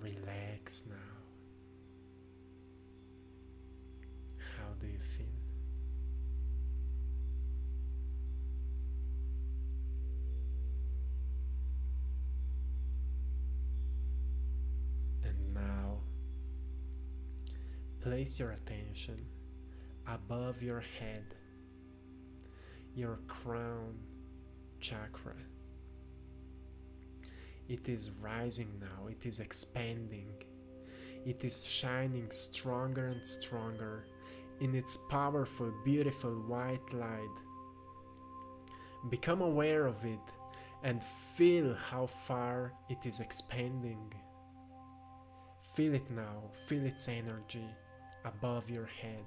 Relax now. How do you feel? And now, place your attention above your head, your crown chakra. It is rising now, it is expanding, it is shining stronger and stronger in its powerful, beautiful white light. Become aware of it and feel how far it is expanding. Feel it now, feel its energy above your head,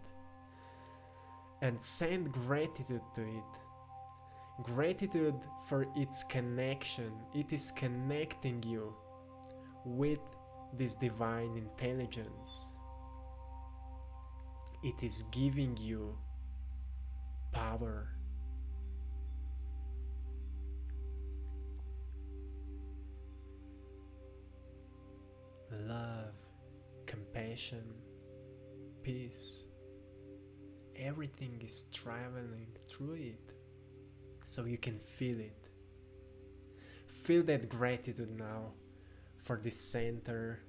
and send gratitude to it. Gratitude for its connection. It is connecting you with this divine intelligence. It is giving you power. Love, compassion, peace. Everything is traveling through it, so you can feel it. Feel that gratitude now for this center.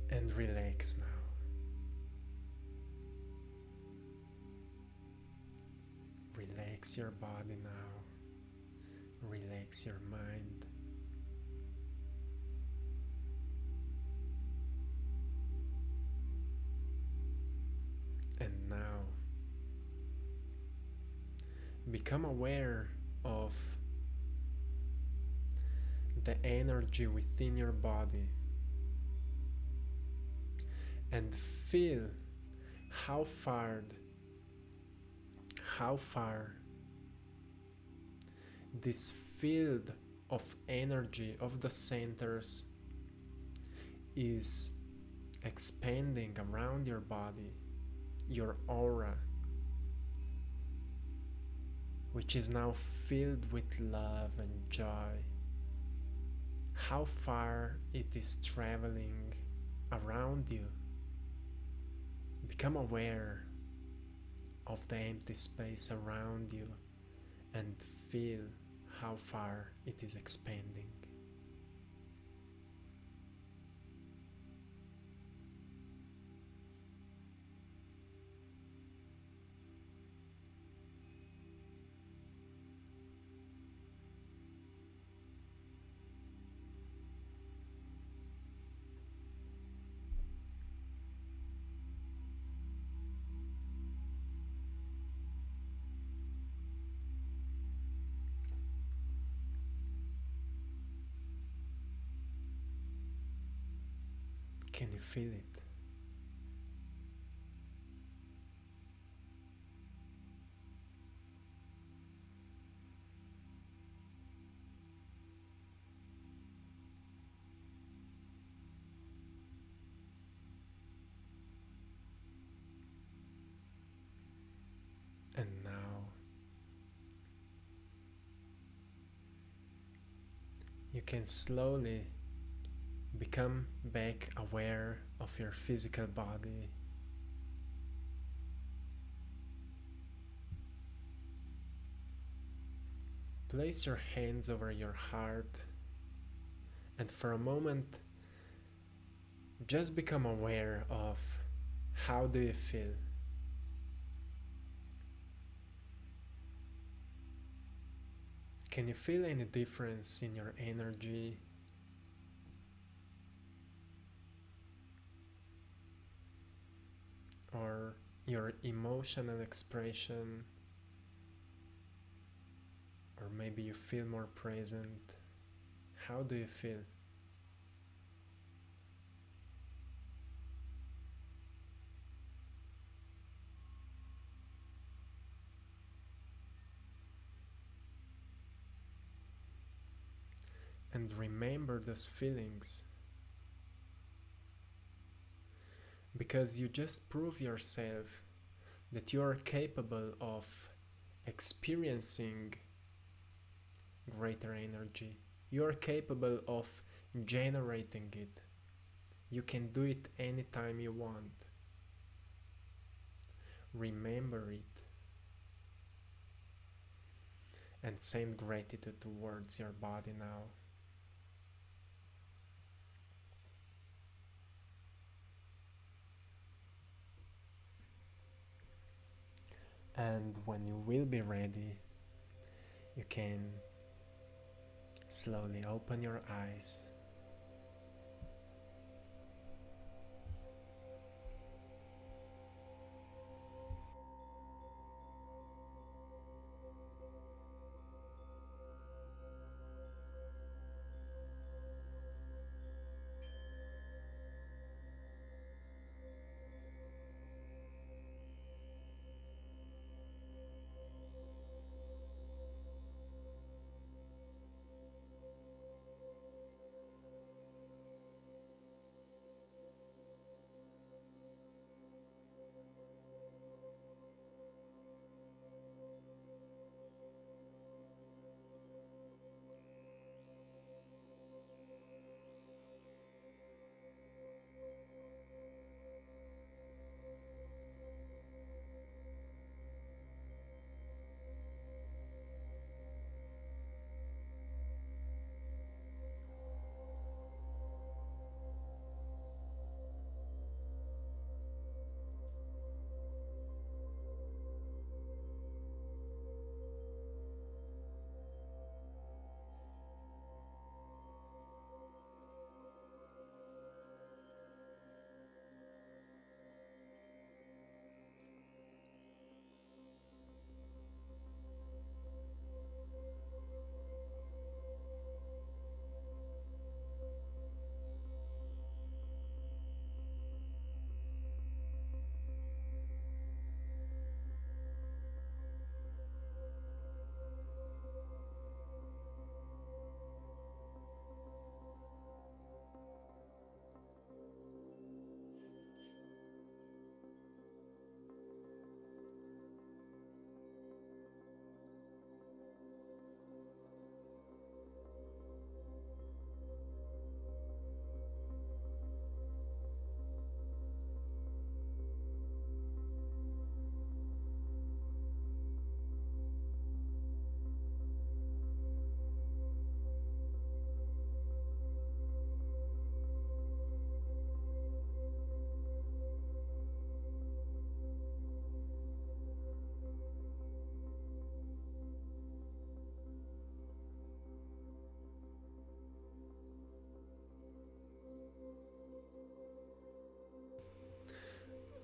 And relax now. Relax your body now. Relax your mind. And now, become aware of the energy within your body and feel how far this field of energy of the centers is expanding around your body, your aura, which is now filled with love and joy. How far it is traveling around you. Become aware of the empty space around you and feel how far it is expanding. Can you feel it? And now you can slowly become back aware of your physical body. Place your hands over your heart and for a moment just become aware of how do you feel. Can you feel any difference in your energy? Or your emotional expression? Or maybe you feel more present? How do you feel? And remember those feelings, because you just prove yourself that you are capable of experiencing greater energy. You are capable of generating it. You can do it anytime you want. Remember it and send gratitude towards your body now. And when you will be ready, you can slowly open your eyes.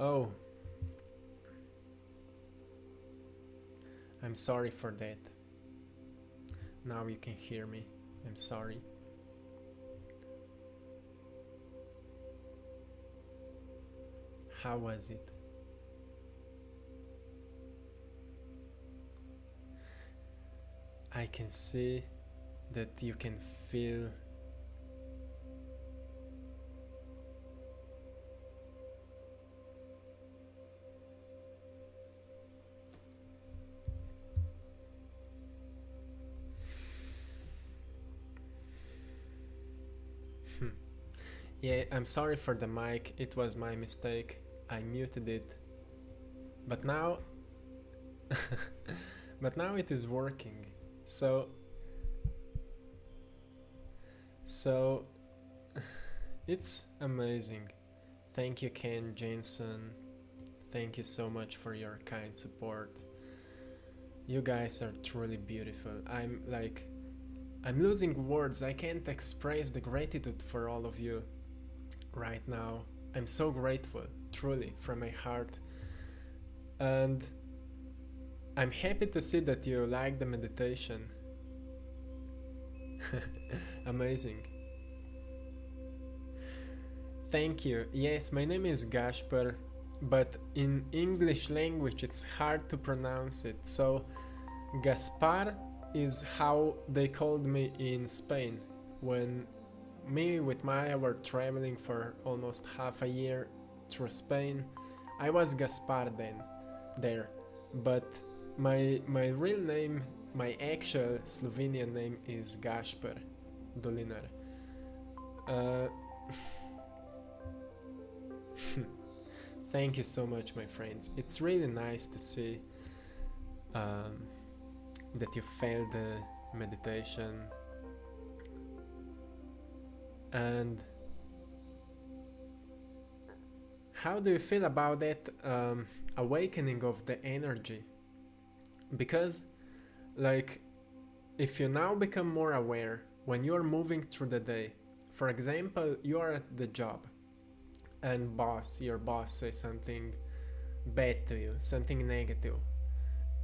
Oh, I'm sorry for that. Now you can hear me. I'm sorry. How was it? I can see that you can feel yeah, I'm sorry for the mic, it was my mistake. I muted it. But now but now it is working. So so it's amazing. Thank you, Ken Jensen. Thank you so much for your kind support. You guys are truly beautiful. I'm losing words. I can't express the gratitude for all of you right now. I'm so grateful, truly, from my heart. And I'm happy to see that you like the meditation. Amazing. Thank you. Yes, my name is Gaspar, but in English language it's hard to pronounce it. So Gaspar is how they called me in Spain when me with Maya were traveling for almost half a year through Spain. I was Gaspar then there, but my real name, my actual Slovenian name is Gaspar Dolinar. Thank you so much, my friends. It's really nice to see that you failed the meditation. And how do you feel about that awakening of the energy? Because, like, if you now become more aware when you're moving through the day, for example, you are at the job and your boss says something bad to you, something negative.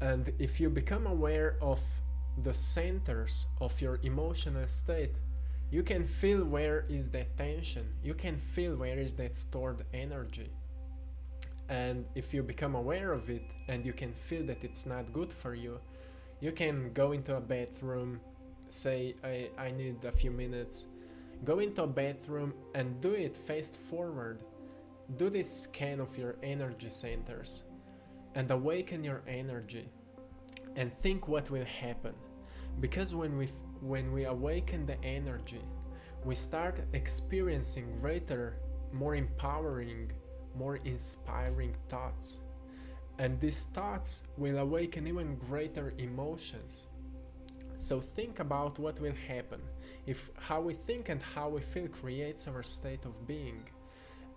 And if you become aware of the centers of your emotional state, you can feel where is that tension, you can feel where is that stored energy. And if you become aware of it and you can feel that it's not good for you, you can go into a bathroom, say I need a few minutes, go into a bathroom and do it face forward. Do this scan of your energy centers and awaken your energy and think what will happen. Because when we awaken the energy, we start experiencing greater, more empowering, more inspiring thoughts. And these thoughts will awaken even greater emotions. So think about what will happen if how we think and how we feel creates our state of being.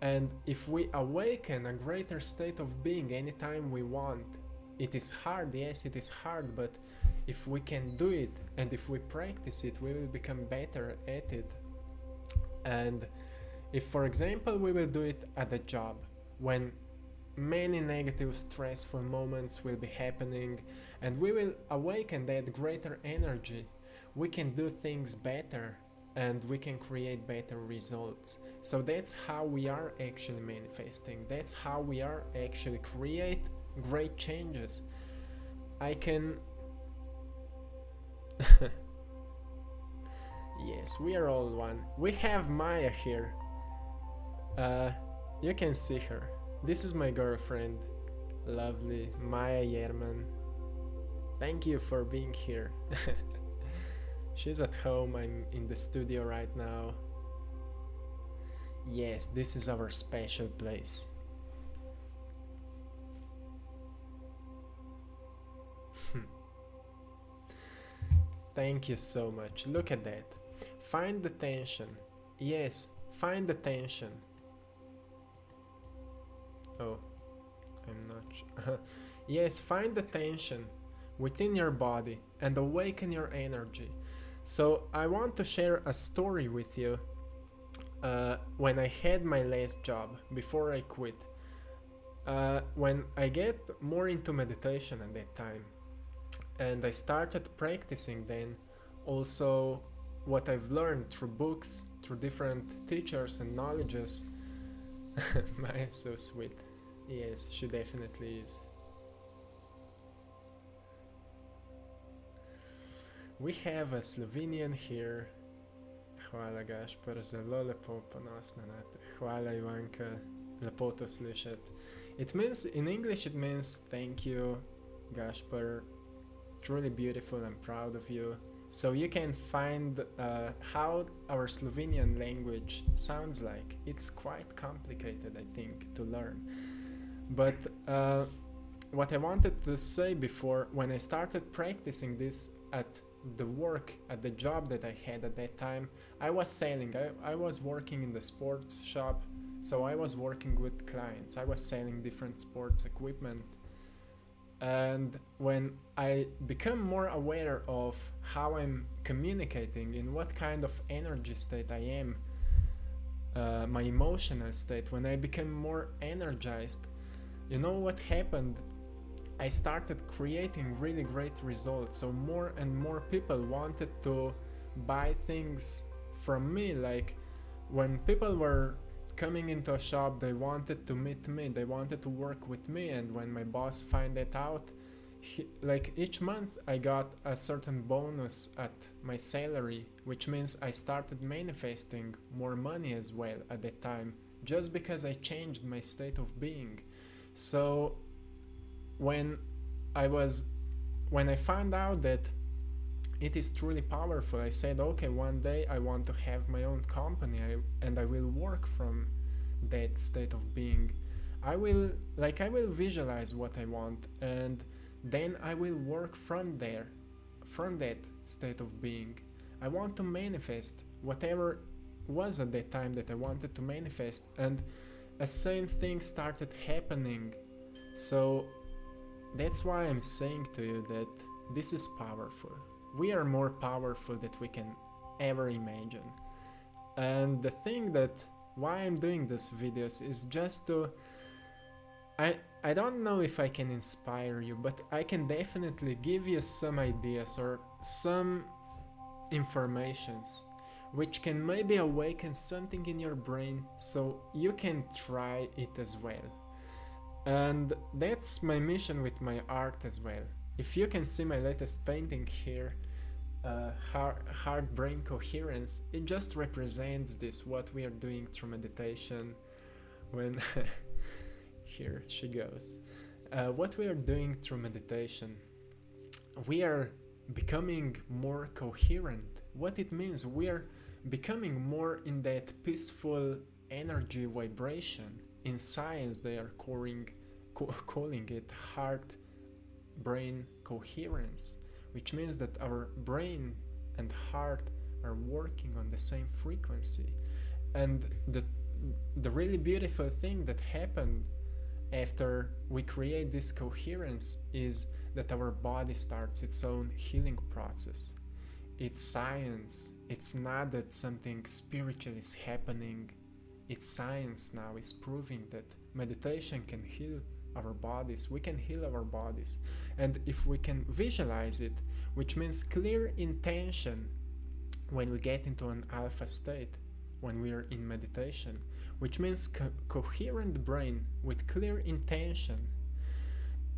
And if we awaken a greater state of being anytime we want, it is hard, yes, it is hard, but if we can do it and if we practice it, we will become better at it. And if, for example, we will do it at a job when many negative, stressful moments will be happening and we will awaken that greater energy, we can do things better and we can create better results. So that's how we are actually manifesting. That's how we are actually create great changes. I can yes, we are all one. We have Maya here. You can see her. This is my girlfriend, lovely Maya Yerman. Thank you for being here. She's at home, I'm in the studio right now. Yes, this is our special place. Thank you so much. Look at that. Find the tension. Yes, find the tension. Oh, I'm not sure. Yes, find the tension within your body and awaken your energy. So I want to share a story with you. When I had my last job, before I quit, When I get more into meditation at that time, and I started practicing then also what I've learned through books, through different teachers and knowledges. Maya's so sweet. Yes, she definitely is. We have a Slovenian here. Hvala Gašper, zelo lepo ponosna na te. Hvala Ivanka, lepo to slišati. It means, in English it means thank you Gašper, truly beautiful, I'm proud of you. So you can find how our Slovenian language sounds like. It's quite complicated, I think, to learn. But what I wanted to say before, when I started practicing this at the work, at the job that I had at that time, I was selling. I was working in the sports shop, so I was working with clients. I was selling different sports equipment. And when I become more aware of how I'm communicating, in what kind of energy state I am, my emotional state, when I became more energized, you know what happened? I started creating really great results. So more and more people wanted to buy things from me. Like when people were coming into a shop, they wanted to meet me, they wanted to work with me. And when my boss found that out, like each month I got a certain bonus at my salary, which means I started manifesting more money as well at that time, just because I changed my state of being. So when I found out that it is truly powerful, I said, okay, one day I want to have my own company, and I will work from that state of being. I will visualize what I want, and then I will work from there, from that state of being. I want to manifest whatever was at that time that I wanted to manifest, and a same thing started happening. So that's why I'm saying to you that this is powerful. We are more powerful than we can ever imagine. And the thing that why I'm doing these videos is just to I don't know if I can inspire you, but I can definitely give you some ideas or some informations which can maybe awaken something in your brain so you can try it as well. And that's my mission with my art as well. If you can see my latest painting here, heart brain coherence, it just represents this, what we are doing through meditation. When here she goes, what we are doing through meditation, we are becoming more coherent. What it means, we are becoming more in that peaceful energy vibration. In science they are calling it heart brain coherence, which means that our brain and heart are working on the same frequency. And the really beautiful thing that happened after we create this coherence is that our body starts its own healing process. It's science. It's not that something spiritual is happening. It's science now is proving that meditation can heal our bodies. We can heal our bodies. And if we can visualize it, which means clear intention, when we get into an alpha state, when we are in meditation, which means coherent brain with clear intention.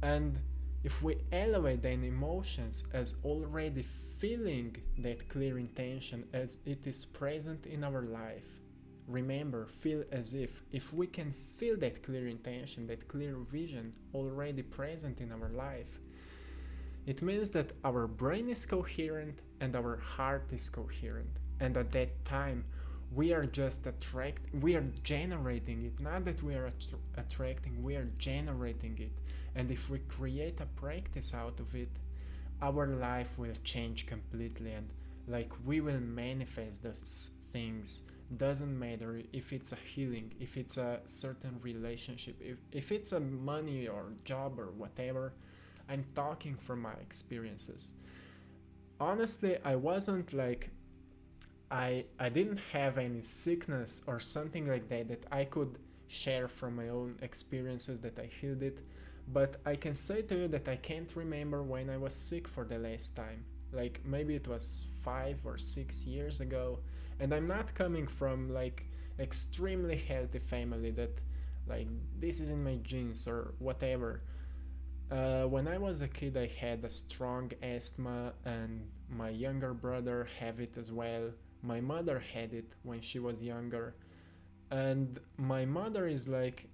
And if we elevate then emotions as already feeling that clear intention as it is present in our life. Remember, feel as if we can feel that clear intention, that clear vision already present in our life, it means that our brain is coherent and our heart is coherent. And at that time, we are just we are generating it. Not that we are attracting, we are generating it. And if we create a practice out of it, our life will change completely, and like we will manifest those things. Doesn't matter if it's a healing, if it's a certain relationship, if it's a money or job or whatever. I'm talking from my experiences. Honestly, I wasn't like I didn't have any sickness or something like that I could share from my own experiences that I healed it. But I can say to you that I can't remember when I was sick for the last time. Like maybe it was 5 or 6 years ago, and I'm not coming from like extremely healthy family that like this is in my genes or whatever. When I was a kid, I had a strong asthma, and my younger brother had it as well. My mother had it when she was younger, and my mother is like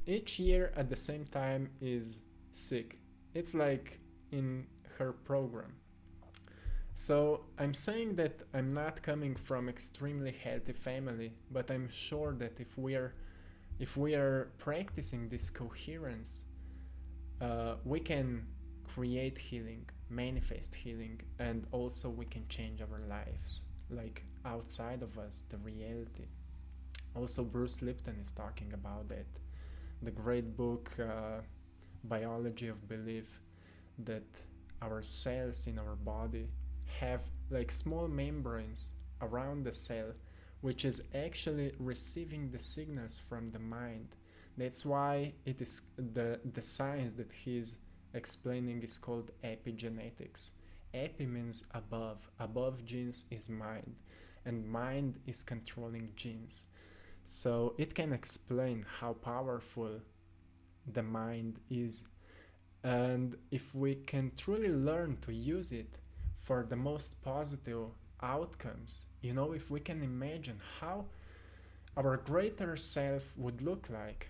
each year at the same time is sick. It's like in her program. So I'm saying that I'm not coming from extremely healthy family, but I'm sure that if we are practicing this coherence, we can create healing, manifest healing, and also we can change our lives, like outside of us, the reality. Also, Bruce Lipton is talking about that. The great book, Biology of Belief, that our cells in our body have like small membranes around the cell, which is actually receiving the signals from the mind. That's why it is the science that he's explaining is called epigenetics. Epi means above. Above genes is mind, and mind is controlling genes. So it can explain how powerful the mind is. And if we can truly learn to use it for the most positive outcomes, if we can imagine how our greater self would look like,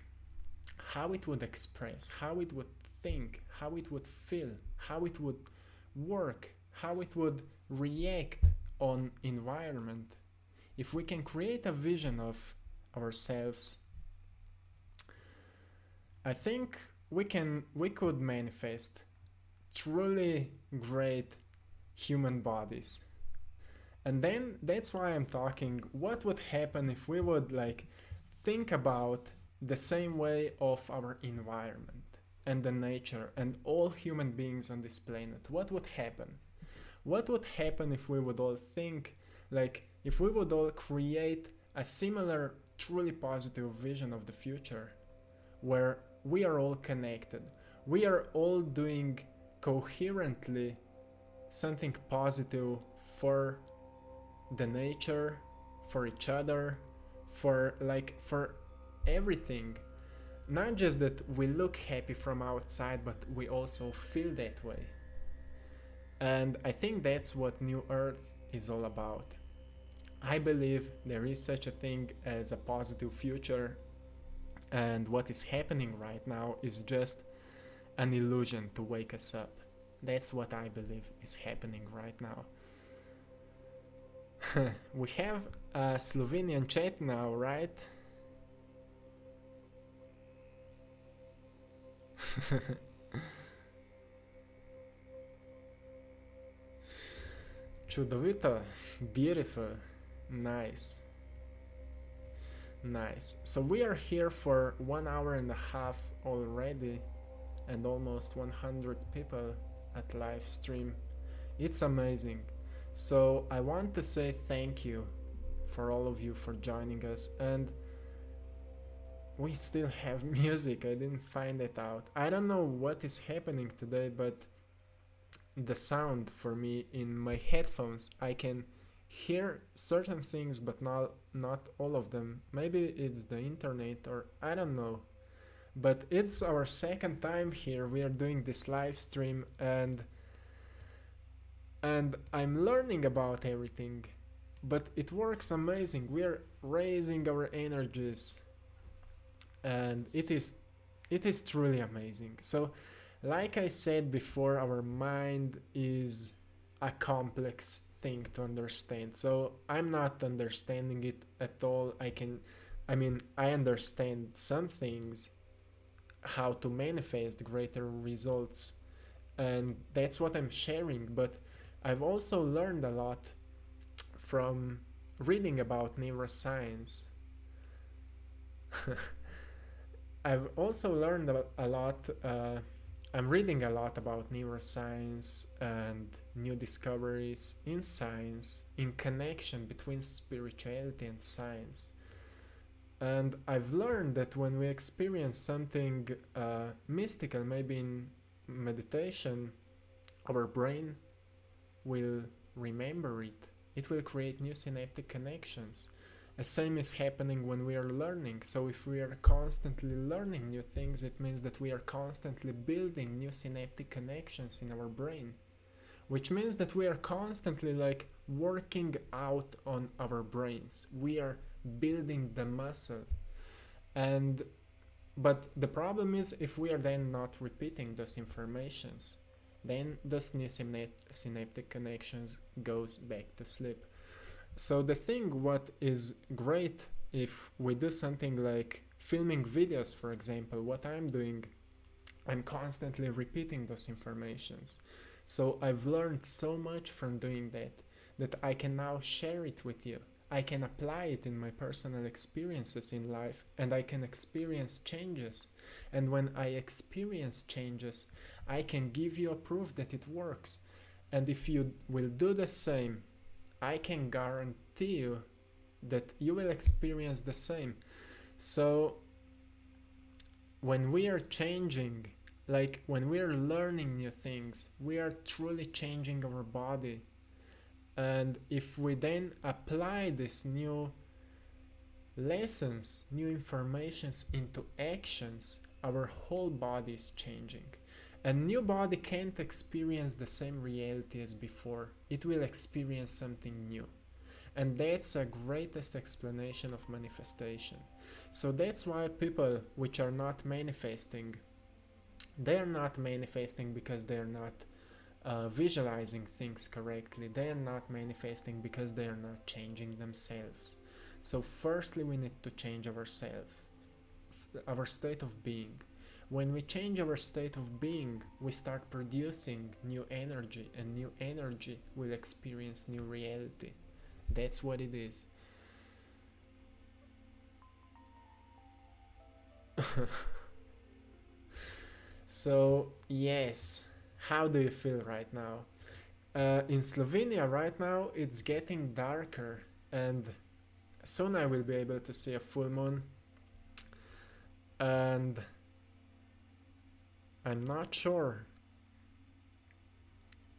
how it would express, how it would think, how it would feel, how it would work, how it would react on environment, if we can create a vision of ourselves, I think we could manifest truly great human bodies. And then that's why I'm talking what would happen if we would like think about the same way of our environment and the nature and all human beings on this planet. What would happen? What would happen if we would all think like, if we would all create a similar truly positive vision of the future where we are all connected, we are all doing coherently something positive for the nature, for each other, for everything. Not just that we look happy from outside, but we also feel that way. And I think that's what New Earth is all about. I believe there is such a thing as a positive future, and what is happening right now is just an illusion to wake us up. That's what I believe is happening right now. We have a Slovenian chat now, right? Čudovito, beautiful, nice. Nice. So we are here for 1 hour and a half already, and almost 100 people at live stream. It's amazing. So I want to say thank you for all of you for joining us, and we still have music. I didn't find it out. I don't know what is happening today, but the sound for me in my headphones, I can hear certain things but not all of them. Maybe it's the internet, or I don't know. But it's our second time here. We are doing this live stream, and I'm learning about everything, but it works amazing. We are raising our energies, and it is truly amazing. So like I said before, our mind is a complex thing to understand. So I'm not understanding it at all. I understand some things, how to manifest greater results, and that's what I'm sharing. But I've also learned a lot from reading about neuroscience. I've also learned a lot. I'm reading a lot about neuroscience and new discoveries in science, in connection between spirituality and science. And I've learned that when we experience something mystical, maybe in meditation, our brain will remember it. It will create new synaptic connections. The same is happening when we are learning. So if we are constantly learning new things, it means that we are constantly building new synaptic connections in our brain, which means that we are constantly like working out on our brains. We are building the muscle. And but the problem is, if we are then not repeating those informations, then those new synaptic connections goes back to sleep. So the thing what is great, if we do something like filming videos, for example, what I'm doing, I'm constantly repeating those informations. So I've learned so much from doing that, that I can now share it with you. I can apply it in my personal experiences in life, and I can experience changes. And when I experience changes, I can give you a proof that it works. And if you will do the same, I can guarantee you that you will experience the same. So when we are changing, like when we are learning new things, we are truly changing our body. And if we then apply these new lessons, new informations into actions, our whole body is changing. A new body can't experience the same reality as before. It will experience something new. And that's a greatest explanation of manifestation. So that's why people which are not manifesting, they're not manifesting because they're not visualizing things correctly. They are not manifesting because they are not changing themselves. So firstly, we need to change ourselves, our state of being. When we change our state of being, we start producing new energy, and new energy will experience new reality. That's what it is. So yes, how do you feel right now? In Slovenia right now it's getting darker, and soon I will be able to see a full moon, and I'm not sure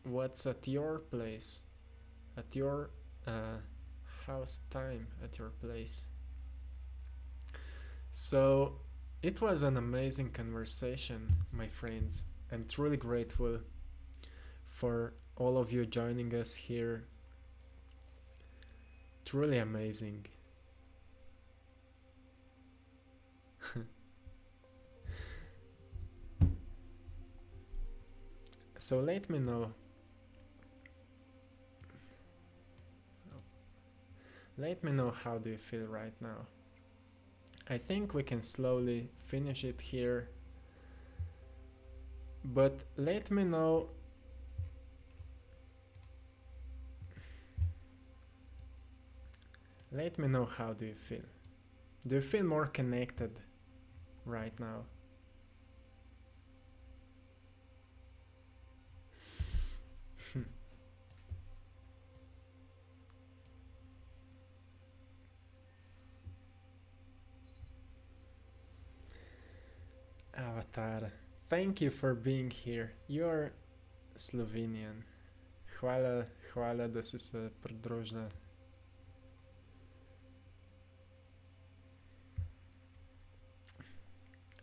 what's at your place, at your house time, at your place. So it was an amazing conversation, my friends. I'm truly grateful for all of you joining us here. Truly amazing. So let me know. Let me know how do you feel right now. I think we can slowly finish it here. But let me know how do you feel. Do you feel more connected right now? Avatar, thank you for being here. You're Slovenian. Hvala, da si se pridružila.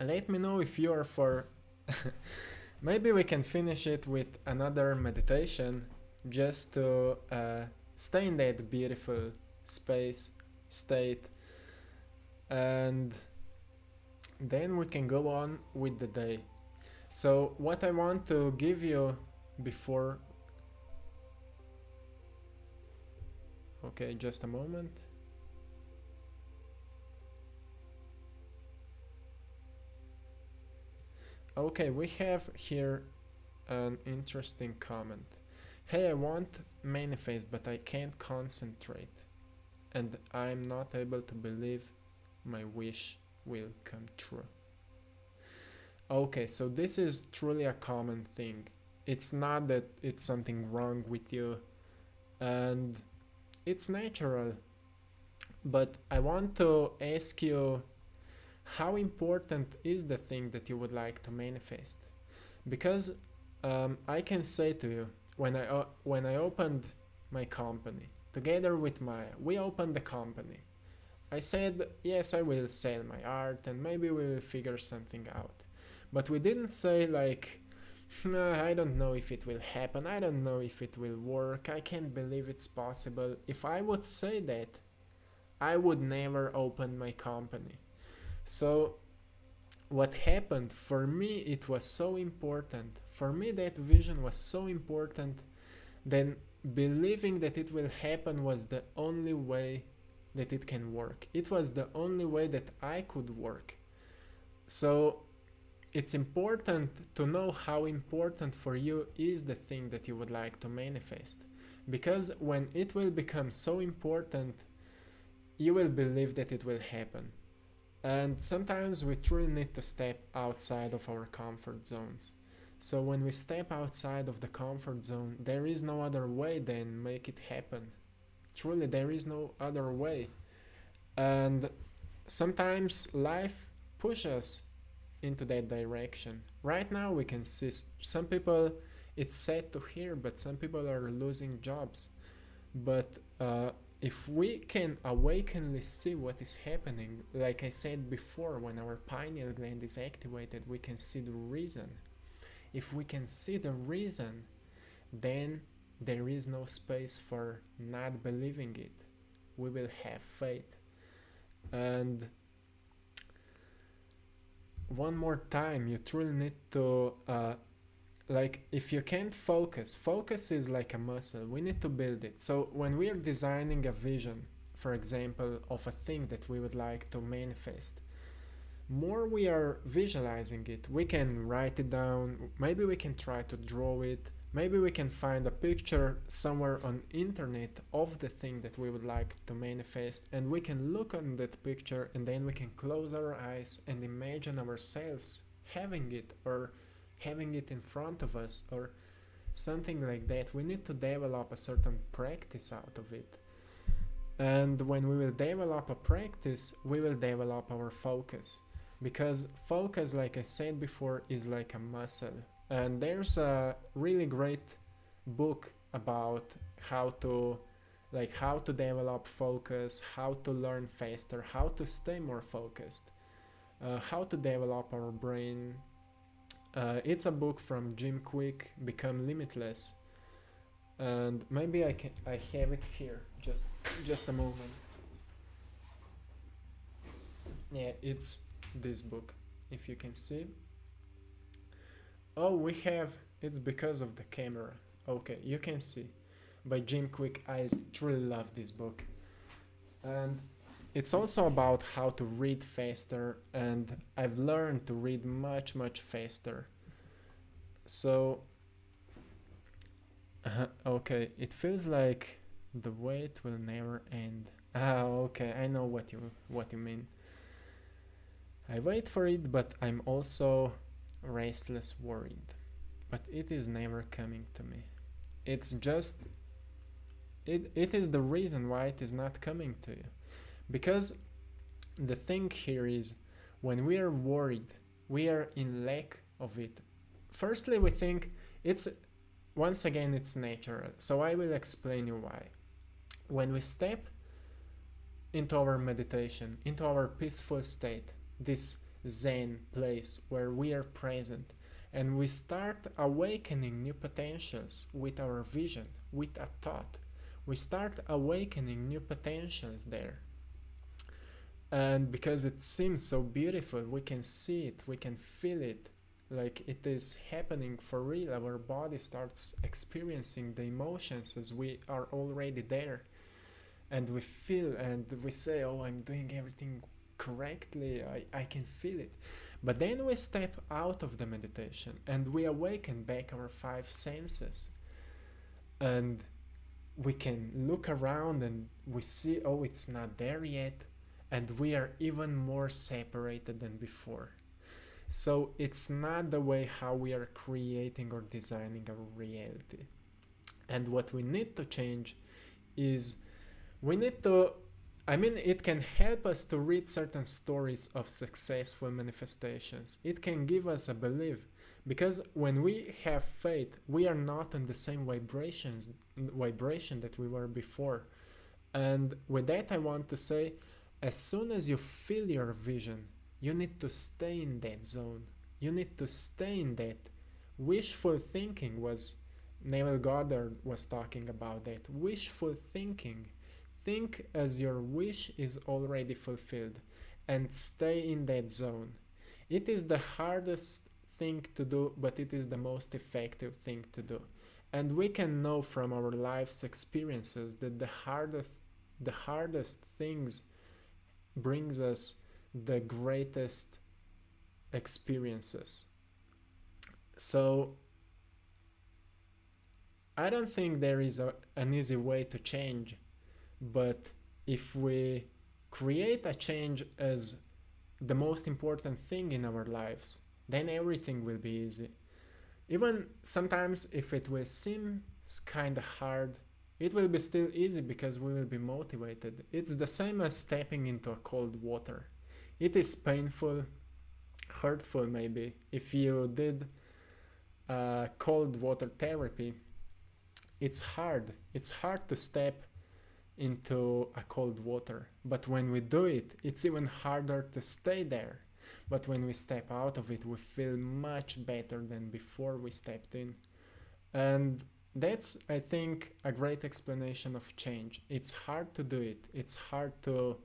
Let me know if you're for... Maybe we can finish it with another meditation, just to stay in that beautiful state, and then we can go on with the day. So what I want to give you before... Okay, just a moment. Okay, we have here an interesting comment. Hey, I want manifest, but I can't concentrate, and I'm not able to believe my wish will come true. Okay, so this is truly a common thing. It's not that it's something wrong with you, and it's natural. But I want to ask you, how important is the thing that you would like to manifest? Because I can say to you, when I opened my company together with Maya, we opened the company. I said, yes, I will sell my art and maybe we will figure something out. But we didn't say like, "Nah, I don't know if it will happen, I don't know if it will work, I can't believe it's possible." If I would say that, I would never open my company. So what happened for me, it was so important. For me, that vision was so important. Then believing that it will happen was the only way that it can work. It was the only way that I could work. So it's important to know how important for you is the thing that you would like to manifest. Because when it will become so important, you will believe that it will happen. And sometimes we truly need to step outside of our comfort zones. So when we step outside of the comfort zone, there is no other way than make it happen. Truly, there is no other way. And sometimes life pushes us into that direction. Right now, we can see some people, it's sad to hear, but some people are losing jobs. But if we can awakenly see what is happening, like I said before, when our pineal gland is activated, we can see the reason. If we can see the reason, then there is no space for not believing it. We will have faith. And one more time, you truly need to like, if you can't focus is like a muscle, we need to build it. So when we are designing a vision, for example, of a thing that we would like to manifest, more we are visualizing it, we can write it down, maybe we can try to draw it, maybe we can find a picture somewhere on internet of the thing that we would like to manifest, and we can look on that picture and then we can close our eyes and imagine ourselves having it, or having it in front of us, or something like that. We need to develop a certain practice out of it. And when we will develop a practice, we will develop our focus. Because focus, like I said before, is like a muscle. And there's a really great book about how to develop focus, how to learn faster, how to stay more focused, how to develop our brain. It's a book from Jim Quick, Become Limitless, and maybe I have it here. Just a moment. Yeah, it's this book, if you can see. Oh, we have. It's because of the camera. Okay, you can see. By Jim Quick. I truly love this book, and it's also about how to read faster, and I've learned to read much faster. So, okay, it feels like the wait will never end. Ah, okay, I know what you mean. I wait for it, but I'm also restless, worried. But it is never coming to me. It's just it is the reason why it is not coming to you. Because the thing here is, when we are worried, we are in lack of it. Firstly, we think it's, once again, it's natural. So I will explain you why. When we step into our meditation, into our peaceful state, this Zen place where we are present, and we start awakening new potentials with our vision, with a thought, we start awakening new potentials there. And because it seems so beautiful, we can see it, we can feel it, like it is happening for real. Our body starts experiencing the emotions as we are already there, and we feel and we say, oh, I'm doing everything correctly, I can feel it. But then we step out of the meditation and we awaken back our five senses, and we can look around and we see, oh, it's not there yet, and we are even more separated than before. So it's not the way how we are creating or designing our reality. And what we need to change is, we need to I mean, it can help us to read certain stories of successful manifestations. It can give us a belief, because when we have faith, we are not on the same vibration that we were before. And with that, I want to say, as soon as you feel your vision, you need to stay in that zone. You need to stay in that. Wishful thinking was, Neville Goddard was talking about that. Wishful thinking. Think as your wish is already fulfilled and stay in that zone. It is the hardest thing to do, but it is the most effective thing to do. And we can know from our life's experiences that the hardest things brings us the greatest experiences. So I don't think there is an easy way to change, but if we create a change as the most important thing in our lives, then everything will be easy. Even sometimes if it will seem kind of hard, it will be still easy because we will be motivated. It's the same as stepping into a cold water. It is painful, hurtful maybe. If you did cold water therapy, it's hard. It's hard to step into a cold water. But when we do it, it's even harder to stay there. But when we step out of it, we feel much better than before we stepped in. And that's, I think, a great explanation of change. It's hard to do it. It's hard to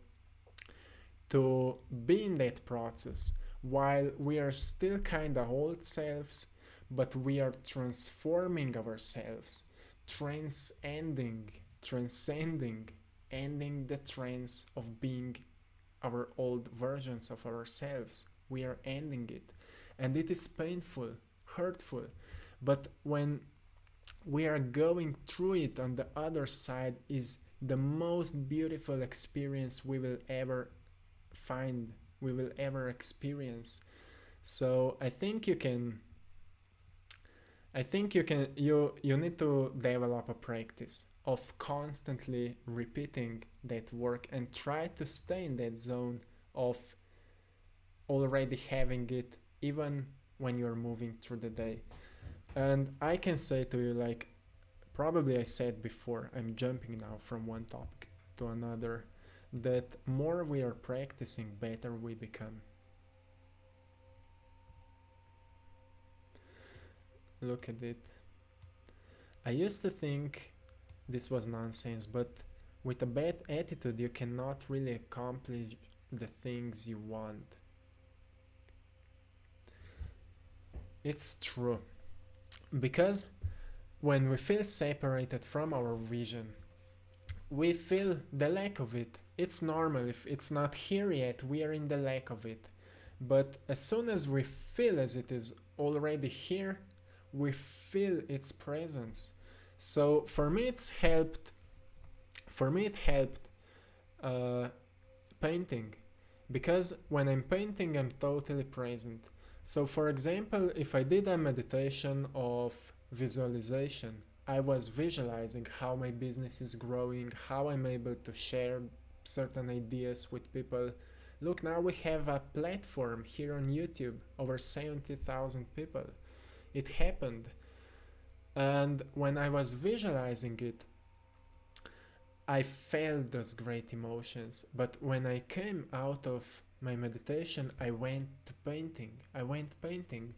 be in that process while we are still kind of old selves, but we are transforming ourselves, transcending, ending the trance of being our old versions of ourselves. We are ending it. And it is painful, hurtful. But when we are going through it, on the other side is the most beautiful experience we will ever find, we will ever experience. So I think you need to develop a practice of constantly repeating that work and try to stay in that zone of already having it, even when you're moving through the day. And I can say to you, like probably I said before, I'm jumping now from one topic to another, that more we are practicing, better we become. Look at it. I used to think this was nonsense, but with a bad attitude you cannot really accomplish the things you want. It's true. Because when we feel separated from our vision, we feel the lack of it. It's normal. If it's not here yet, we are in the lack of it. But as soon as we feel as it is already here, we feel its presence. So for me it helped painting, because when I'm painting I'm totally present. So for example, if I did a meditation of visualization, I was visualizing how my business is growing, how I'm able to share certain ideas with people. Look, now we have a platform here on YouTube, over 70,000 people. It happened. And when I was visualizing it, I felt those great emotions. But when I came out of my meditation, I went painting.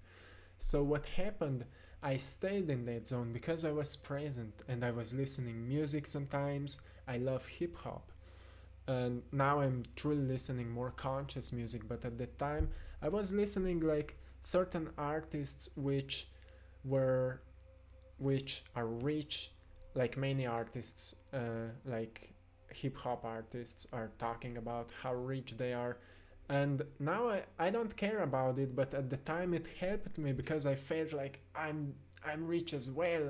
So what happened? I stayed in that zone because I was present and I was listening music sometimes. I love hip hop. And now I'm truly listening more conscious music, but at the time I was listening like certain artists which are rich, like many artists, like hip hop artists are talking about how rich they are. And now I don't care about it, but at the time it helped me because I felt like I'm rich as well.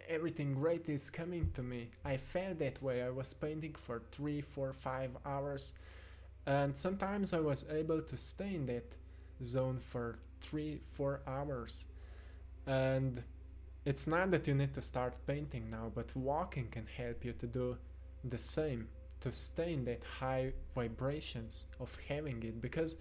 Everything great is coming to me. I felt that way. I was painting for 3, 4, 5 hours, and sometimes I was able to stay in that zone for 3, 4 hours. And it's not that you need to start painting now, but walking can help you to do the same, to stay in that high vibrations of having it, because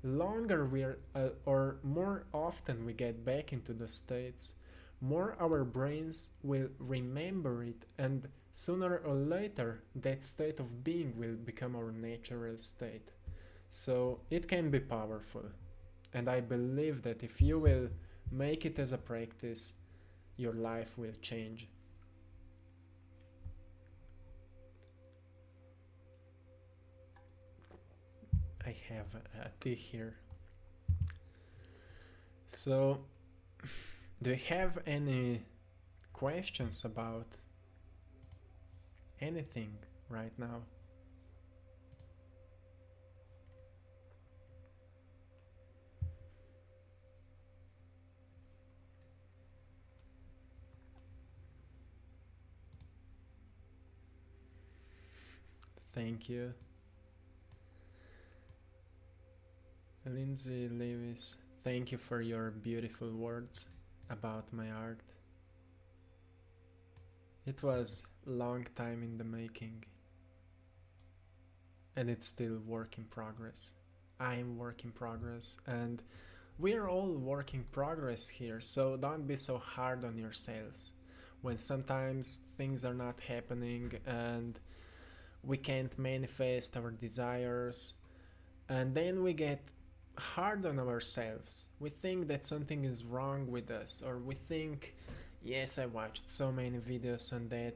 longer we're or more often we get back into the states, more our brains will remember it, and sooner or later that state of being will become our natural state. So it can be powerful, and I believe that if you will make it as a practice, your life will change. I have a tea here. So, do you have any questions about anything right now? Thank you. Lindsay Lewis, thank you for your beautiful words about my art. It was a long time in the making, and it's still work in progress. I am work in progress, and we're all work in progress here, so don't be so hard on yourselves when sometimes things are not happening and we can't manifest our desires, and then we get hard on ourselves. We think that something is wrong with us, or we think, yes, I watched so many videos on that,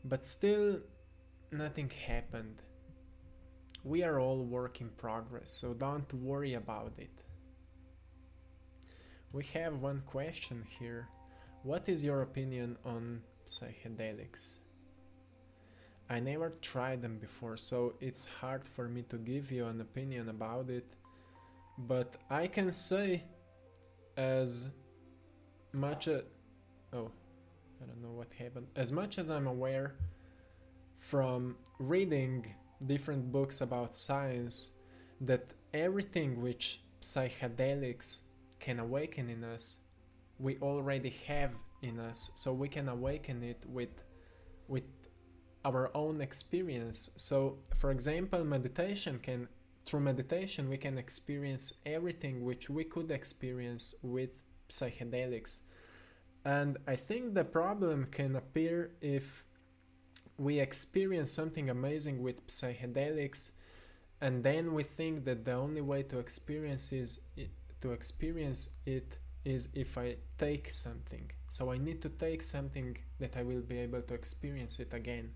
but still nothing happened. We are all work in progress, so don't worry about it. We have one question here. What is your opinion on psychedelics? I never tried them before, so it's hard for me to give you an opinion about it. But I can say, as much as... oh, I don't know what happened. As much as I'm aware from reading different books about science, that everything which psychedelics can awaken in us, we already have in us, so we can awaken it with our own experience. So, for example, through meditation we can experience everything which we could experience with psychedelics. And I think the problem can appear if we experience something amazing with psychedelics, and then we think that the only way to experience it is if I take something. So I need to take something that I will be able to experience it again.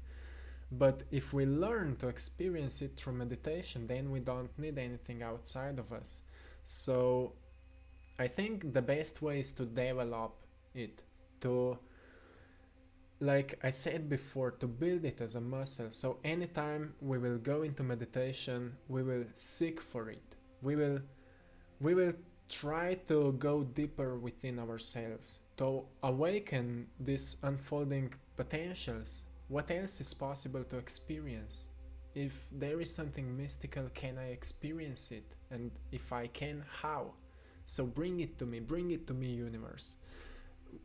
But if we learn to experience it through meditation, then we don't need anything outside of us. So I think the best way is to develop it, to, like I said before, to build it as a muscle. So anytime we will go into meditation, we will seek for it. We will try to go deeper within ourselves, to awaken these unfolding potentials. What else is possible to experience? If there is something mystical, can I experience it? And if I can, how? So bring it to me, universe.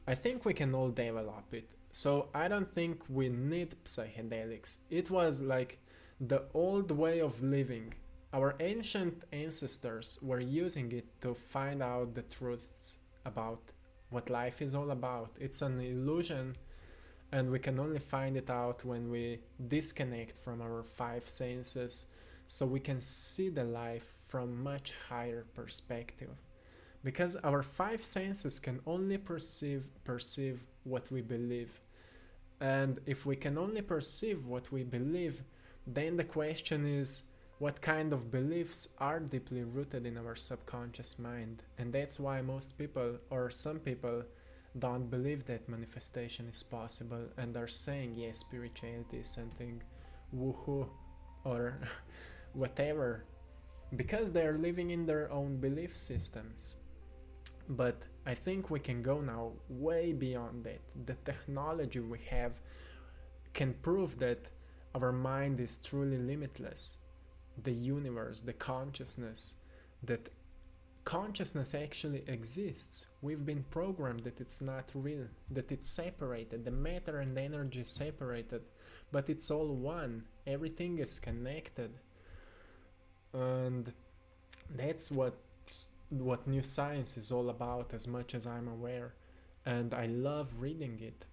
I think we can all develop it. So I don't think we need psychedelics. It was like the old way of living. Our ancient ancestors were using it to find out the truths about what life is all about. It's an illusion, and we can only find it out when we disconnect from our five senses, so we can see the life from much higher perspective. Because our five senses can only perceive what we believe. And if we can only perceive what we believe, then the question is, what kind of beliefs are deeply rooted in our subconscious mind? And that's why most people, or some people, don't believe that manifestation is possible and are saying, yes, spirituality is something woohoo or whatever, because they are living in their own belief systems. But I think we can go now way beyond that. The technology we have can prove that our mind is truly limitless. The universe, the consciousness, that consciousness actually exists. We've been programmed that it's not real, that it's separated, the matter and energy is separated. but it's all one. Everything is connected, and that's what new science is all about, as much as I'm aware, and I love reading it.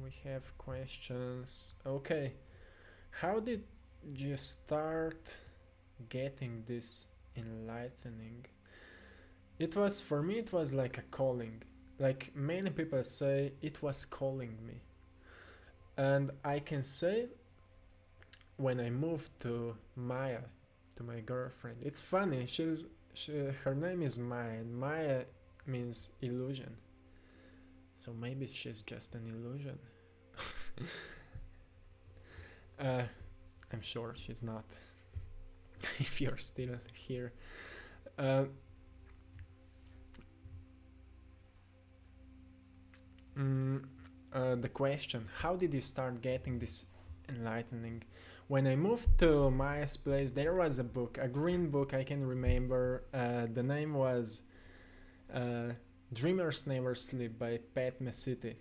We have questions. Okay, how did you start getting this enlightening? It was, for me, it was like a calling. Like many people say, it was calling me. And I can say, when I moved to Maya, to my girlfriend, it's funny, her name is Maya, and Maya means illusion. So maybe she's just an illusion. I'm sure she's not. If you're still here. The question, how did you start getting this enlightening? When I moved to Maya's place, there was a book, a green book, I can remember. The name was Dreamers Never Sleep by Pat Mesiti.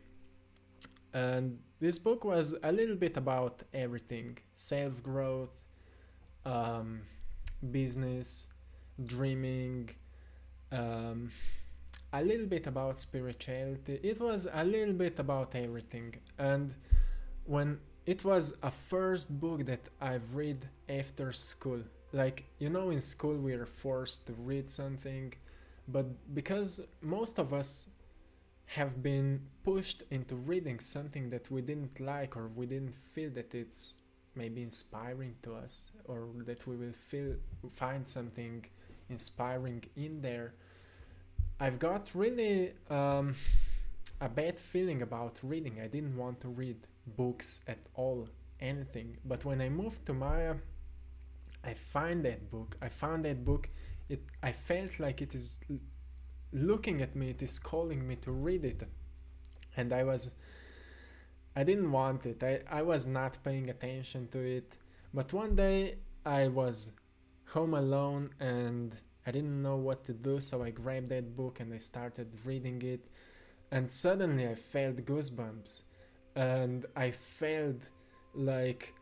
And this book was a little bit about everything: self-growth, business, dreaming, a little bit about spirituality. It was a little bit about everything. And when it was a first book that I've read after school, like, you know, in school we are forced to read something, but because most of us have been pushed into reading something that we didn't like, or we didn't feel that it's maybe inspiring to us, or that we will find something inspiring in there, I've got really a bad feeling about reading. I didn't want to read books at all, anything. But when I moved to Maya, I found that book. I felt like it is looking at me, it is calling me to read it. And I didn't want it. I was not paying attention to it. But one day I was home alone and I didn't know what to do, so I grabbed that book and I started reading it. And suddenly I felt goosebumps. And I felt like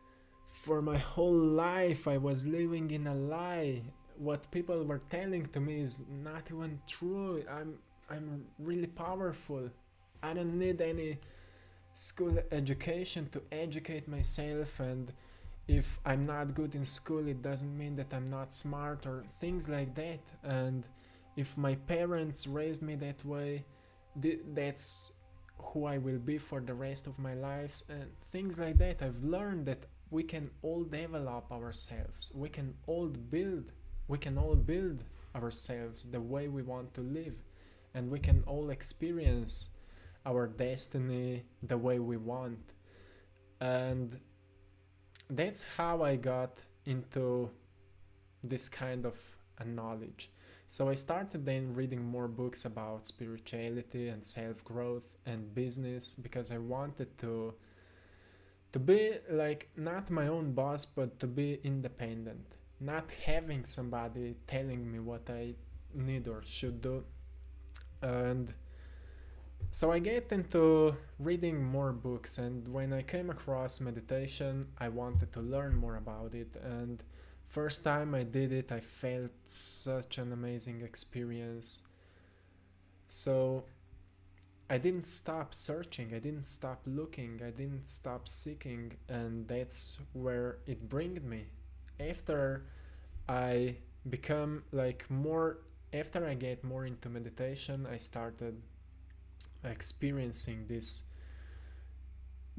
for my whole life I was living in a lie. What people were telling to me is not even true. I'm really powerful. I don't need any school education to educate myself, and if I'm not good in school, it doesn't mean that I'm not smart, or things like that. And if my parents raised me that way, that's who I will be for the rest of my life, and things like that. I've learned that we can all develop ourselves. We can all build ourselves the way we want to live, and we can all experience our destiny the way we want. And that's how I got into this kind of a knowledge. So I started then reading more books about spirituality and self-growth and business, because I wanted to be like not my own boss, but to be independent, not having somebody telling me what I need or should do. And so I get into reading more books, and when I came across meditation, I wanted to learn more about it. And first time I did it, I felt such an amazing experience. So I didn't stop searching, I didn't stop looking, I didn't stop seeking, and that's where it brought me. After I become like more, after I get more into meditation, I started experiencing these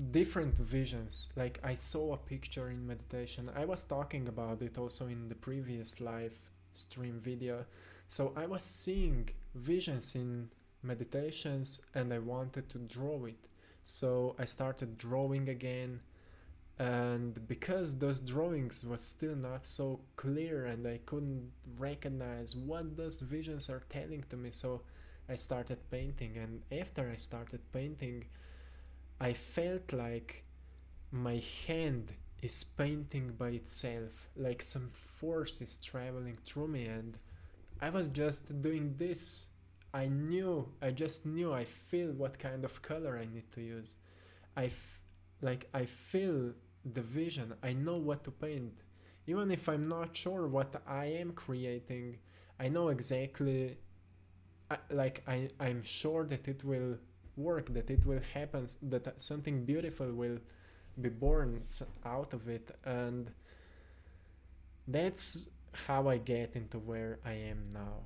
different visions. Like I saw a picture in meditation. I was talking about it also in the previous live stream video. So I was seeing visions in meditations and I wanted to draw it. So I started drawing again, and because those drawings was still not so clear and I couldn't recognize what those visions are telling to me, so I started painting. And after I started painting, I felt like my hand is painting by itself, like some force is traveling through me, and I was just doing this. I just knew, I feel what kind of color I need to use. I feel the vision. I know what to paint. Even if I'm not sure what I am creating, I know exactly, I'm sure that it will work, that it will happen, that something beautiful will be born out of it. And that's how I get into where I am now.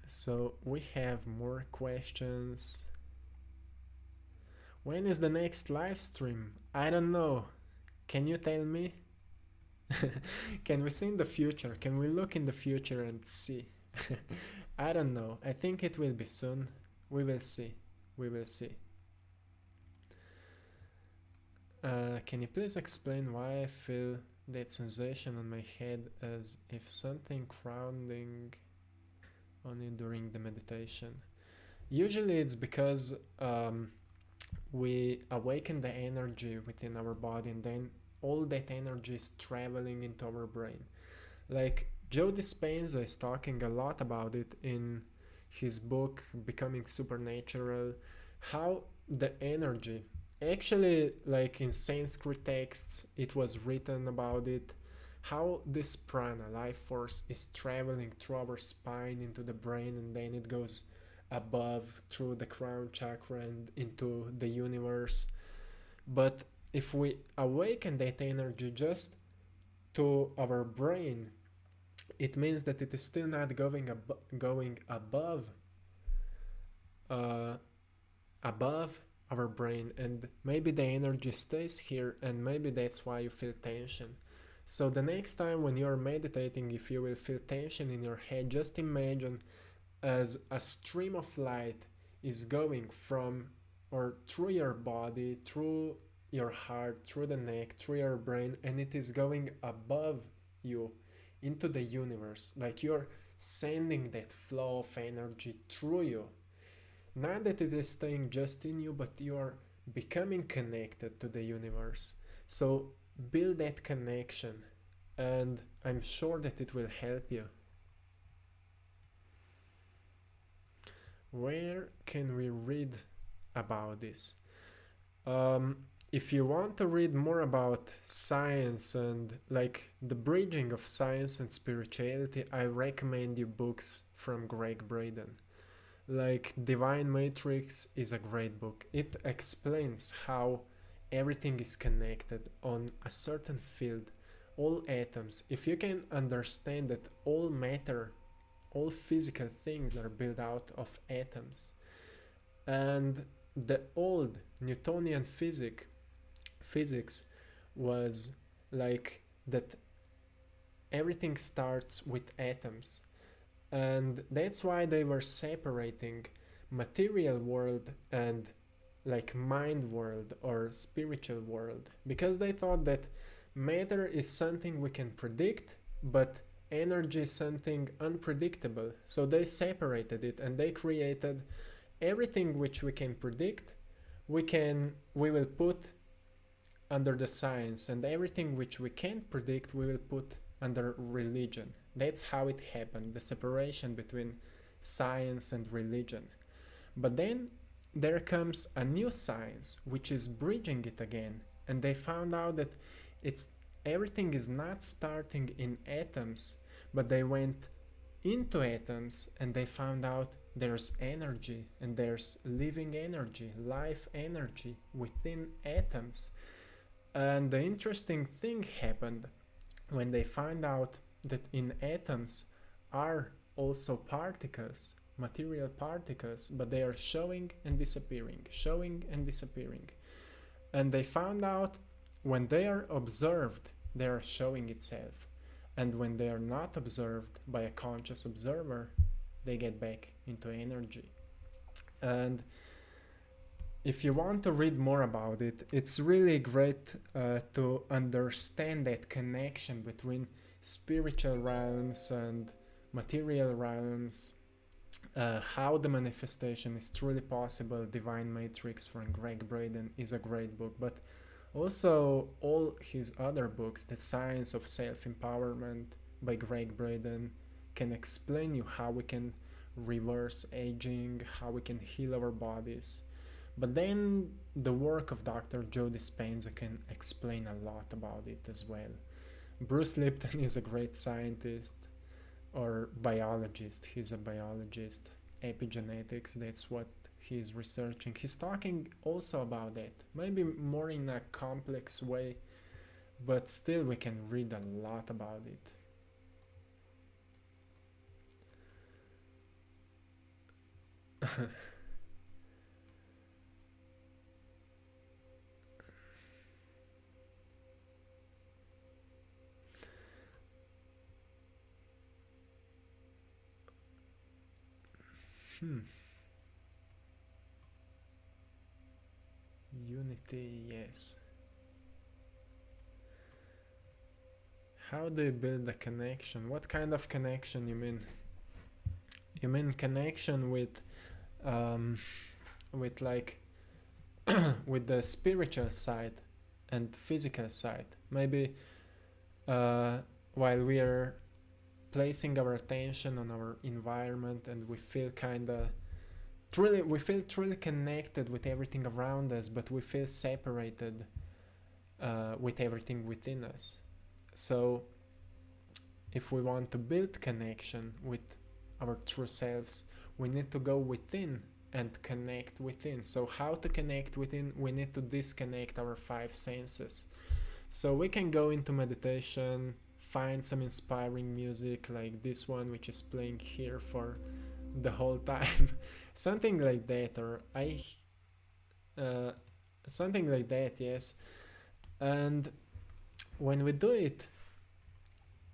So we have more questions. When is the next live stream? I don't know. Can you tell me? Can we see in the future? Can we look in the future and see? I don't know. I think it will be soon. We will see. We will see. Can you please explain why I feel that sensation on my head as if something crowding on it during the meditation? Usually it's because we awaken the energy within our body, and then all that energy is traveling into our brain. Like Joe Dispenza is talking a lot about it in his book Becoming Supernatural, how the energy, actually, like in Sanskrit texts it was written about it, how this prana, life force, is traveling through our spine into the brain, and then it goes above through the crown chakra and into the universe. But if we awaken that energy just to our brain, it means that it is still not going above our brain, and maybe the energy stays here, and maybe that's why you feel tension. So the next time when you're meditating, if you will feel tension in your head, just imagine as a stream of light is going from or through your body, through your heart, through the neck, through your brain, and it is going above you into the universe. Like you're sending that flow of energy through you. Not that it is staying just in you, but you are becoming connected to the universe. So build that connection, and I'm sure that it will help you. Where can we read about this? If you want to read more about science and like the bridging of science and spirituality, I recommend you books from Greg Braden. Like Divine Matrix is a great book. It explains how everything is connected on a certain field, all atoms. If you can understand that all matter, all physical things are built out of atoms, and the old Newtonian physics was like that everything starts with atoms, and that's why they were separating material world and like mind world or spiritual world, because they thought that matter is something we can predict, but energy is something unpredictable. So they separated it, and they created everything which we can predict, we will put under the science, and everything which we can't predict we will put under religion. That's how it happened, the separation between science and religion. But then there comes a new science which is bridging it again, and they found out that everything is not starting in atoms, but they went into atoms and they found out there's energy, and there's living energy, life energy within atoms. And the interesting thing happened when they found out that in atoms are also particles, material particles, but they are showing and disappearing, showing and disappearing. And they found out when they are observed, they are showing itself. And when they are not observed by a conscious observer, they get back into energy. And if you want to read more about it, it's really great to understand that connection between spiritual realms and material realms, how the manifestation is truly possible. Divine Matrix from Greg Braden is a great book, but also all his other books, The Science of Self-Empowerment by Greg Braden, can explain you how we can reverse aging, how we can heal our bodies. But then the work of Dr. Joe Dispenza can explain a lot about it as well. Bruce Lipton is a great scientist or biologist. He's a biologist. Epigenetics, that's what he's researching. He's talking also about that, maybe more in a complex way, but still we can read a lot about it. Unity, yes. How do you build a connection? What kind of connection you mean? You mean connection with like with the spiritual side and physical side? Maybe while we are placing our attention on our environment and we feel truly connected with everything around us, but we feel separated with everything within us. So if we want to build connection with our true selves, we need to go within and connect within. So how to connect within? We need to disconnect our five senses. So we can go into meditation, find some inspiring music like this one, which is playing here for the whole time. Something like that, or something like that, yes. And when we do it,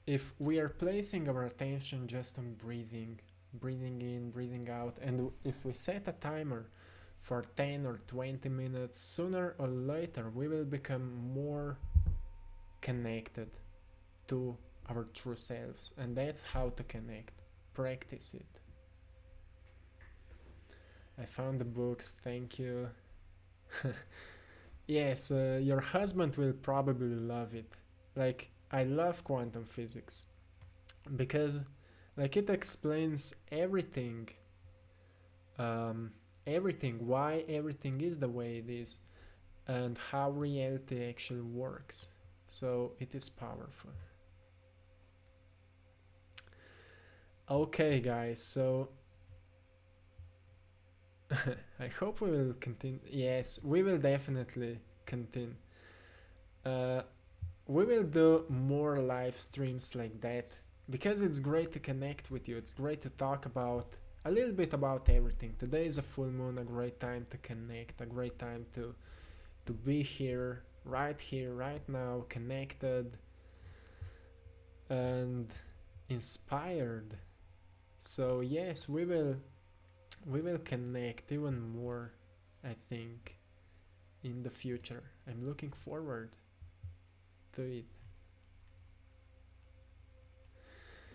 if we are placing our attention just on breathing in, breathing out, and if we set a timer for 10 or 20 minutes, sooner or later we will become more connected to our true selves. And that's how to connect. Practice it. I found the books, thank you. Yes, your husband will probably love it. Like, I love quantum physics because like it explains everything, why everything is the way it is and how reality actually works. So it is powerful. Okay guys, so I hope we will continue. Yes, we will definitely continue. We will do more live streams like that because it's great to connect with you. It's great to talk about a little bit about everything. Today is a full moon, a great time to connect, a great time to be here, right now, connected and inspired. So yes, we will connect even more, I think, in the future. I'm looking forward to it.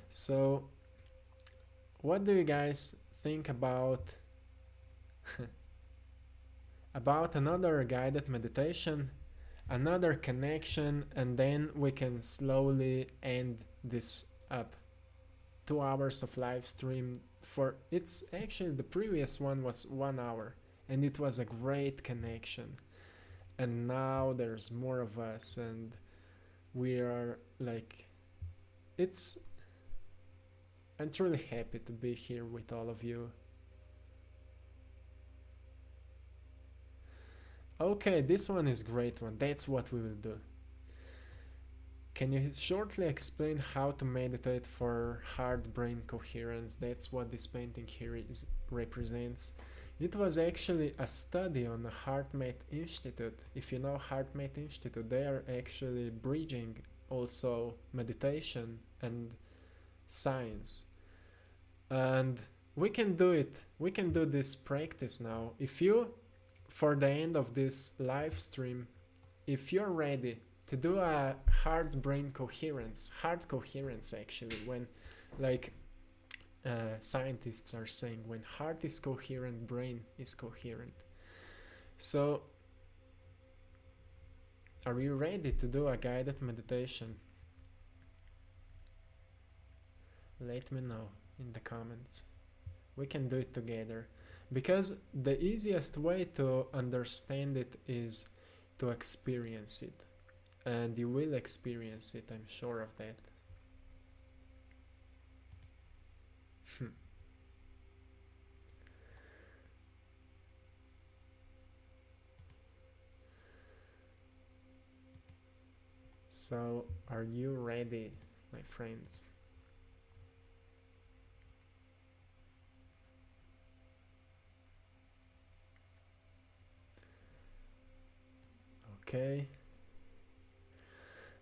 So what do you guys think about about another guided meditation, another connection, and then we can slowly end this up? 2 hours of live stream. For it's actually the previous one was 1 hour and it was a great connection, and now there's more of us and we are like, I'm truly happy to be here with all of you. Okay, this one is great one. That's what we will do. Can you shortly explain how to meditate for heart-brain coherence? That's what this painting here represents. It was actually a study on the HeartMath Institute. If you know HeartMath Institute, they are actually bridging also meditation and science. And we can do it. We can do this practice now. If you, for the end of this live stream, if you're ready to do a heart-brain coherence, heart coherence actually, when like scientists are saying, when heart is coherent, brain is coherent. So are you ready to do a guided meditation? Let me know in the comments. We can do it together. Because the easiest way to understand it is to experience it. And you will experience it, I'm sure of that. So, are you ready, my friends? Okay.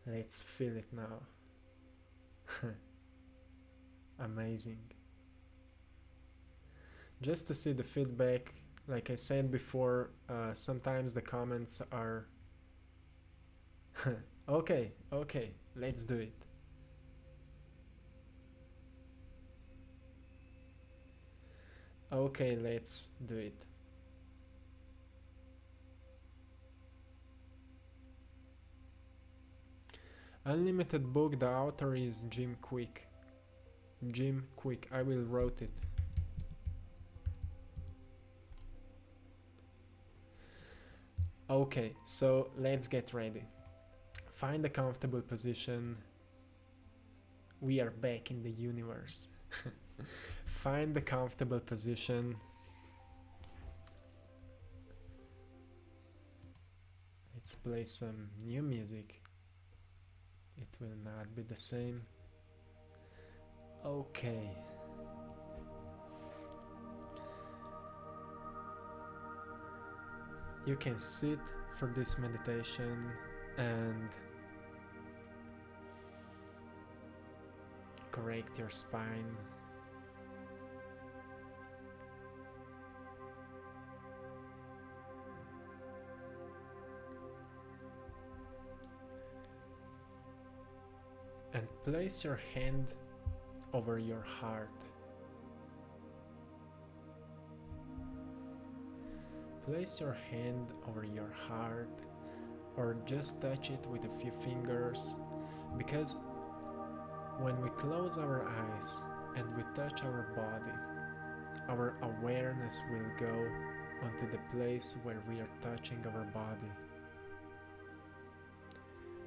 Let's feel it now. Amazing. Just to see the feedback, like I said before, sometimes the comments are okay, let's do it. Okay, let's do it. Unlimited book, the author is Jim Quick. Jim Quick, I will write it. Okay, so let's get ready. Find a comfortable position. We are back in the universe. Find a comfortable position. Let's play some new music. It will not be the same. Okay. You can sit for this meditation and correct your spine. And place your hand over your heart. Place your hand over your heart or just touch it with a few fingers, because when we close our eyes and we touch our body, our awareness will go onto the place where we are touching our body.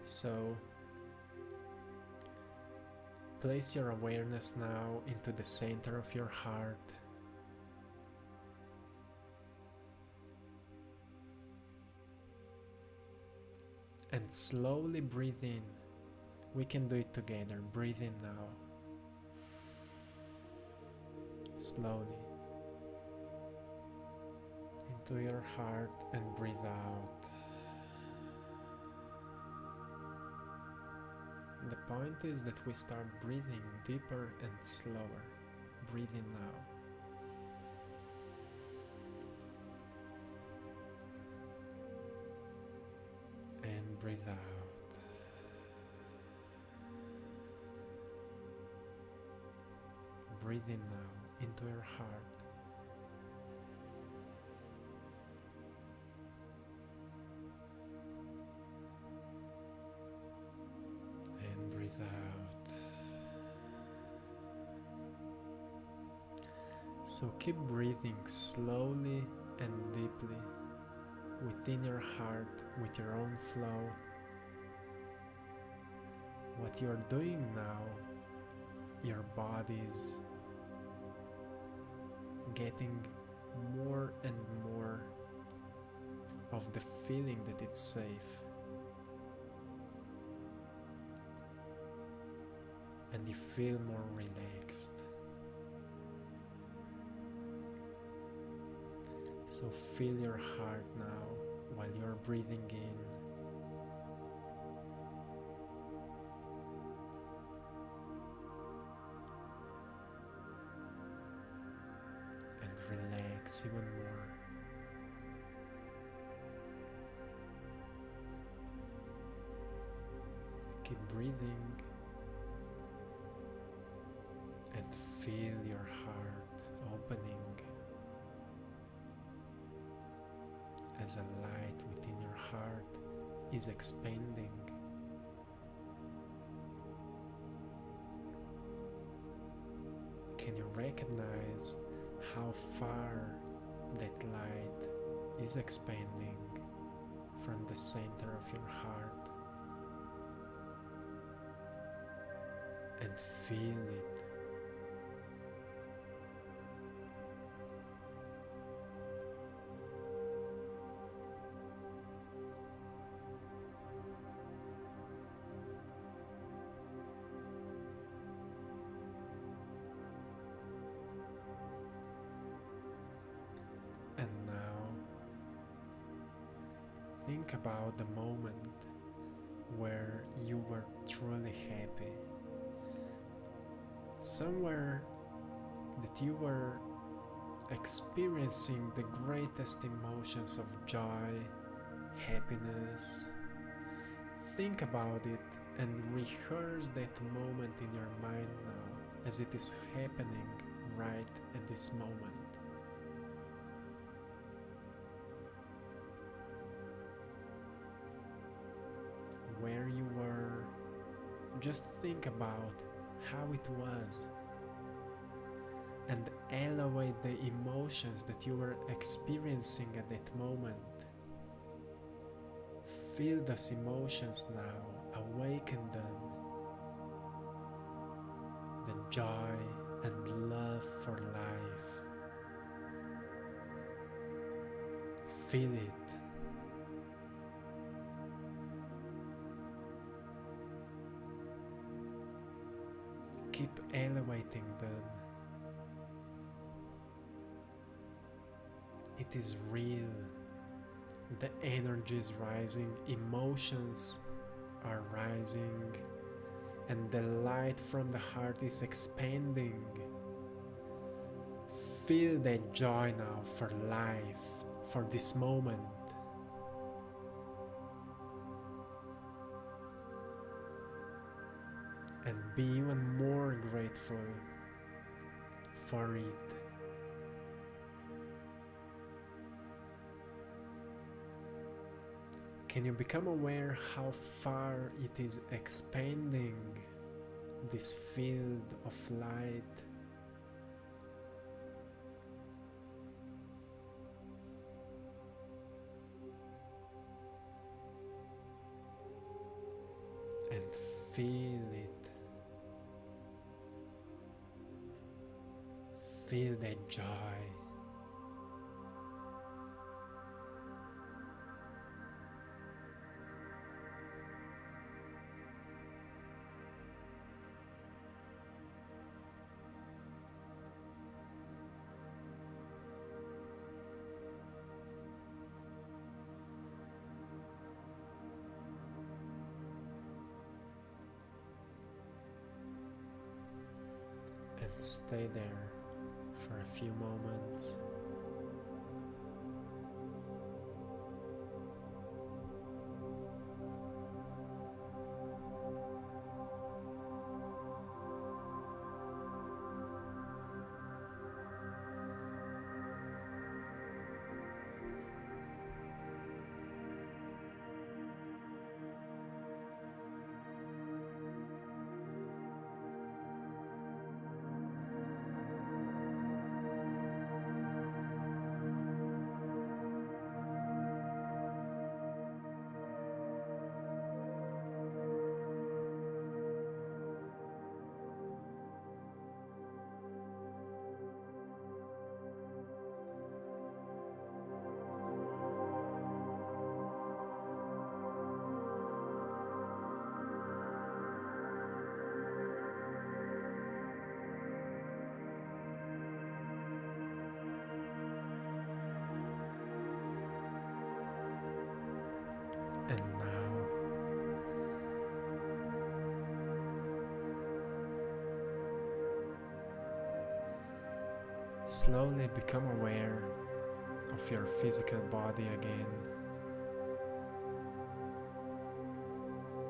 So place your awareness now into the center of your heart. And slowly breathe in. We can do it together. Breathe in now. Slowly. Into your heart and breathe out. The point is that we start breathing deeper and slower. Breathe in now. And breathe out. Breathe in now into your heart. And breathe out. So keep breathing slowly and deeply within your heart with your own flow. What you're doing now, your body's getting more and more of the feeling that it's safe. And you feel more relaxed. So feel your heart now while you're breathing in. And relax even more. Keep breathing. And feel your heart opening as a light within your heart is expanding. recognize how far that light is expanding from the center of your heart, and feel it. And now, think about the moment where you were truly happy. Somewhere that you were experiencing the greatest emotions of joy, happiness. Think about it and rehearse that moment in your mind now as it is happening right at this moment. Where you were, just think about how it was and elevate the emotions that you were experiencing at that moment. Feel those emotions now, awaken them. The joy and love for life. Feel it. Keep elevating them. It is real. The energy is rising, emotions are rising, and the light from the heart is expanding. Feel that joy now for life, for this moment. And be even more grateful for it. Can you become aware how far it is expanding this field of light? And feel it. Feel that joy. And stay there for a few moments. And now, slowly become aware of your physical body again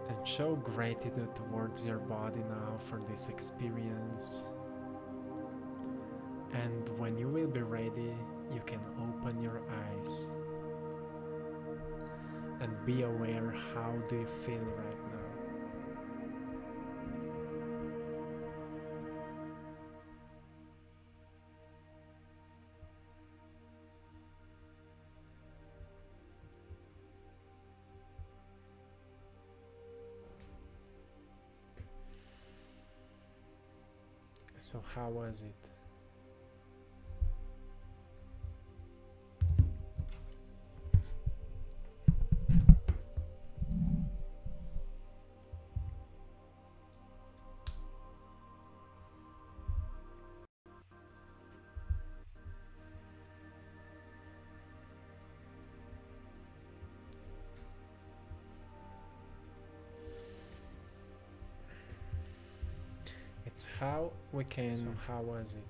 and show gratitude towards your body now for this experience. And when you will be ready, you can open your eyes and be aware how do you feel right now. So how was it? It's how we can. So how was it?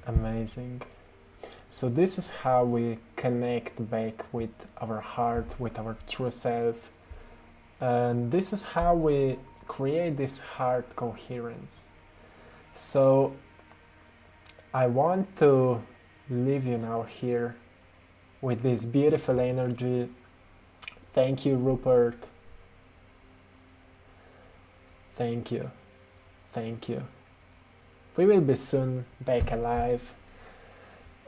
Amazing. So this is how we connect back with our heart, with our true self. And this is how we create this heart coherence. So I want to leave you now here with this beautiful energy. Thank you, Rupert. Thank you. Thank you. We will be soon back alive.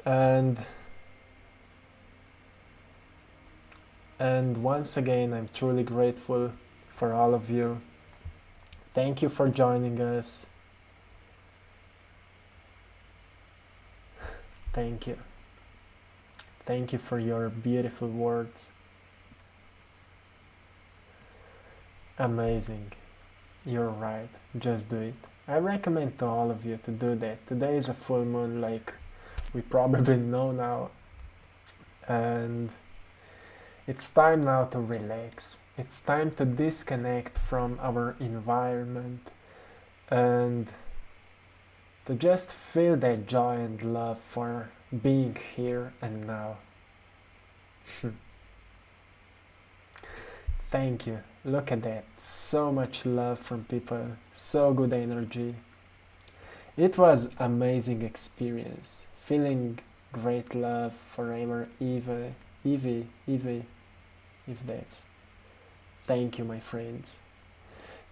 And once again, I'm truly grateful for all of you. Thank you for joining us. Thank you. Thank you for your beautiful words. Amazing. You're right. Just do it. I recommend to all of you to do that. Today is a full moon, like we probably know now. And it's time now to relax. It's time to disconnect from our environment and to just feel that joy and love for being here and now. Thank you. Look at that. So much love from people. So good energy. It was amazing experience. Feeling great love forever, Evie, if that's. Thank you, my friends.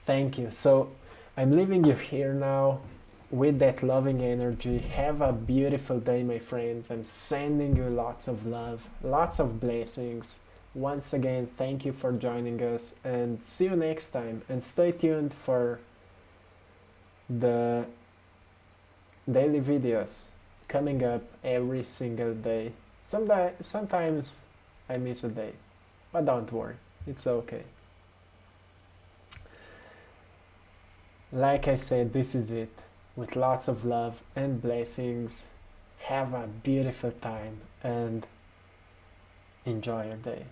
Thank you. So I'm leaving you here now with that loving energy. Have a beautiful day, my friends. I'm sending you lots of love, lots of blessings. Once again, thank you for joining us and see you next time. And stay tuned for the daily videos coming up every single day. Sometimes I miss a day, but don't worry, it's okay. Like I said, this is it. With lots of love and blessings. Have a beautiful time and enjoy your day.